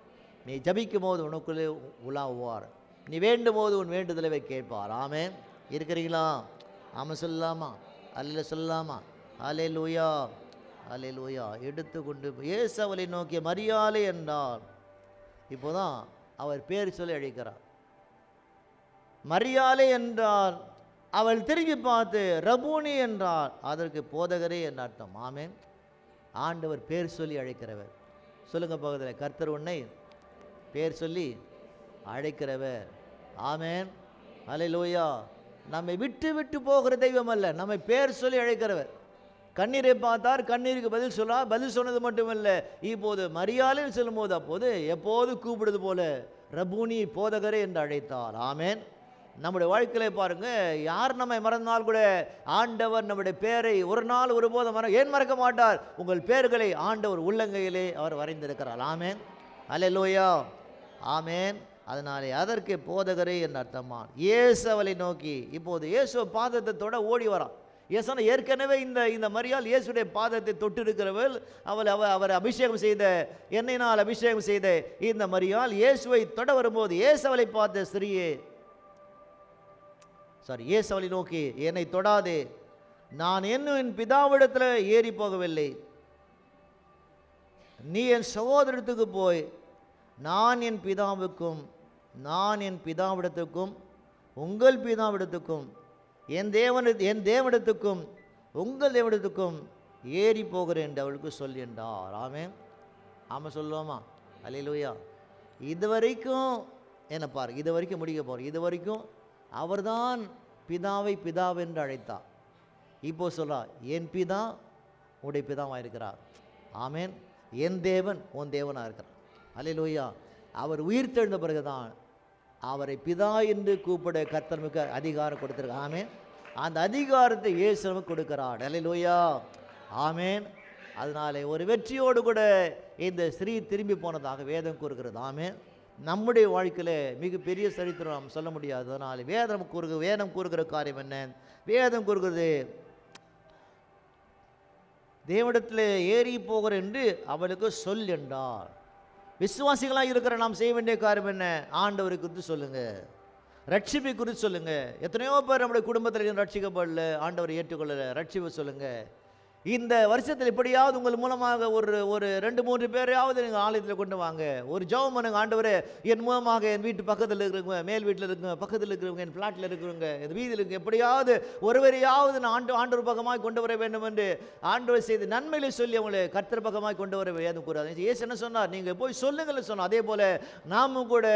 நீ ஜபிக்கும் போது உனக்குள்ளே உலாவுவார், நீ வேண்டும் போது உன் வேண்டுதலை கேட்பார். ஆமென். இருக்கிறீங்களா? ஆமாம் சொல்லலாமா? அல்ல சொல்லலாமா? அல்லேலூயா, அல்லேலூயா. எடுத்துக்கொண்டு இயேசு அவளை நோக்கிய மரியாதை என்றார். இப்போதான் அவர் பேர் சொல்லி அழைக்கிறார். மரியாதை என்றார். அவள் திரும்பி பார்த்து ரபூனி என்றார். அதற்கு போதகரே என்ற அர்த்தம். ஆமென். ஆண்டவர் பேர் சொல்லி அழைக்கிறவர். சொல்லுங்க பக்கத்தில், கர்த்தர் உன்னை பேர் சொல்லி அழைக்கிறவர். ஆமென், அல்லேலூயா. நம்மை விட்டு விட்டு போகிற தெய்வம் அல்ல, நம்மை பேர் சொல்லி அழைக்கிறவர். கண்ணீரை பார்த்தார், கண்ணீருக்கு பதில் சொன்னார். பதில் சொன்னது மட்டுமல்ல, இப்போது மரியாதைன்னு சொல்லும்போது அப்போது எப்போது கூப்பிடுது போல ரபூனி, போதகரே என்று அழைத்தார். ஆமென். நம்முடைய வாழ்க்கையில பாருங்க, யார் நம்மை மறந்தால் கூட ஆண்டவர் நம்முடைய பேரை ஒரு நாள் ஒருபோதும் ஏன் மறக்க மாட்டார்? உங்கள் பேர்களை ஆண்டவர் உள்ளங்கையிலே அவர் வரைந்திருக்கிறார். ஆமென், அல்லேலூயா, ஆமென். அதனாலே அதற்கு போதகரே என்று அர்த்தமா. இயேசு அவளை நோக்கி, இப்போது இயேசு பாதத்தை தொட ஓடி வரான். இயேசு ஏற்கனவே இந்த மரியாள் இயேசுடைய பாதத்தை தொட்டிருக்கிறவள். அவர் அபிஷேகம் செய்த, எண்ணெயினால் அபிஷேகம் செய்த இந்த மரியாள் இயேசுவை தொட வரும்போது இயேசு அவளை பார்த்த ஸ்திரீயே, இயேசு அவளை நோக்கி, என்னை தொடாதே, நான் இன்னும் என் பிதாவிடத்தில் ஏறி போகவில்லை, நீ என் சகோதரத்துக்கு போய் நான் என் பிதாவிடத்துக்கும் உங்கள் பிதாவிடத்துக்கும் என் தேவனிடத்துக்கும் உங்கள் தேவனிடத்துக்கும் ஏறி போகிறேன் என்று அவளுக்கு சொல் என்றார். ஆமென். ஆமாம் சொல்லுவோமா? அல்லேலூயா. இதுவரைக்கும் என்ன பாரு, இது வரைக்கும் முடிக்க போகிறோம். இது வரைக்கும் அவர்தான் பிதாவை பிதாவென்று அழைத்தார். இப்போ சொல்கிறார், என் பிதா உடைய பிதாவாக இருக்கிறார். ஆமென். என் தேவன் உன் தேவனாக இருக்கிறார். அல்லேலூயா. அவர் உயிர் தெழுந்த பிறகுதான் அவரை பிதா என்று கூப்பிட கர்த்தருக்கு அதிகாரம் கொடுத்திருக்கார். ஆமென். அந்த அதிகாரத்தை இயேசுவுக்கு கொடுக்கிறார். அல்லேலூயா, ஆமென். அதனாலே ஒரு வெற்றியோடு கூட இந்த ஸ்ரீ திரும்பி போனதாக வேதம் கூறுகிறது. ஆமென். நம்முடைய வாழ்க்கையில் மிகப்பெரிய சரித்திரம் நாம் சொல்ல முடியாது. அதனால் வேதம் கூறுகிற காரியம் என்ன? வேதம் கூறுகிறது, தேவனிடத்தில் ஏறி போகிற என்று அவளுக்கு சொல் என்றார். விசுவாசிகளாக இருக்கிற நாம் செய்ய வேண்டிய காரியம் என்ன? ஆண்டவரை குறித்து சொல்லுங்கள், ரட்சிப்பை குறித்து சொல்லுங்கள். எத்தனையோ பேர் நம்முடைய குடும்பத்தில் ரட்சிக்கப்படல, ஆண்டவரை ஏற்றுக்கொள்ளலை. ரட்சிப்பை சொல்லுங்கள். இந்த வருஷத்தில் எப்படியாவது உங்கள் மூலமாக ஒரு 2-3 பேரையாவது நீங்கள் ஆலயத்தில் கொண்டு வாங்க. ஒரு ஜெபம் பண்ணுங்க, ஆண்டவரே என் மூலமாக என் வீட்டு பக்கத்தில் இருக்கிறவங்க, மேல் வீட்டில் இருக்கிறவங்க, பக்கத்தில் இருக்கிறவங்க, என் ஃப்ளாட்டில் இருக்கிறவங்க, என் வீதியில் இருக்க எப்படியாவது ஒருவரையாவது நான் ஆண்டவர் பக்கமாக கொண்டு வர வேண்டும் என்று ஆண்டவர் செய்து நன்மையிலே சொல்லி அவங்களை கர்த்தர் பக்கமாக கொண்டு வர வேதம் கூறாது. இயேசு என்ன சொன்னார்? நீங்கள் போய் சொல்லுங்கள் சொன்னார். அதே போல் நாமும் கூட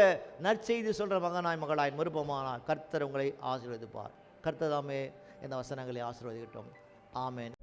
நற்செய்தி சொல்கிற மகனாய் மகளாய் மறுப்பமானால் கர்த்தர் உங்களை ஆசீர்வதிப்பார். கர்த்தர் தாமே இந்த வசனங்களை ஆசீர்வதிக்கட்டும். ஆமென்.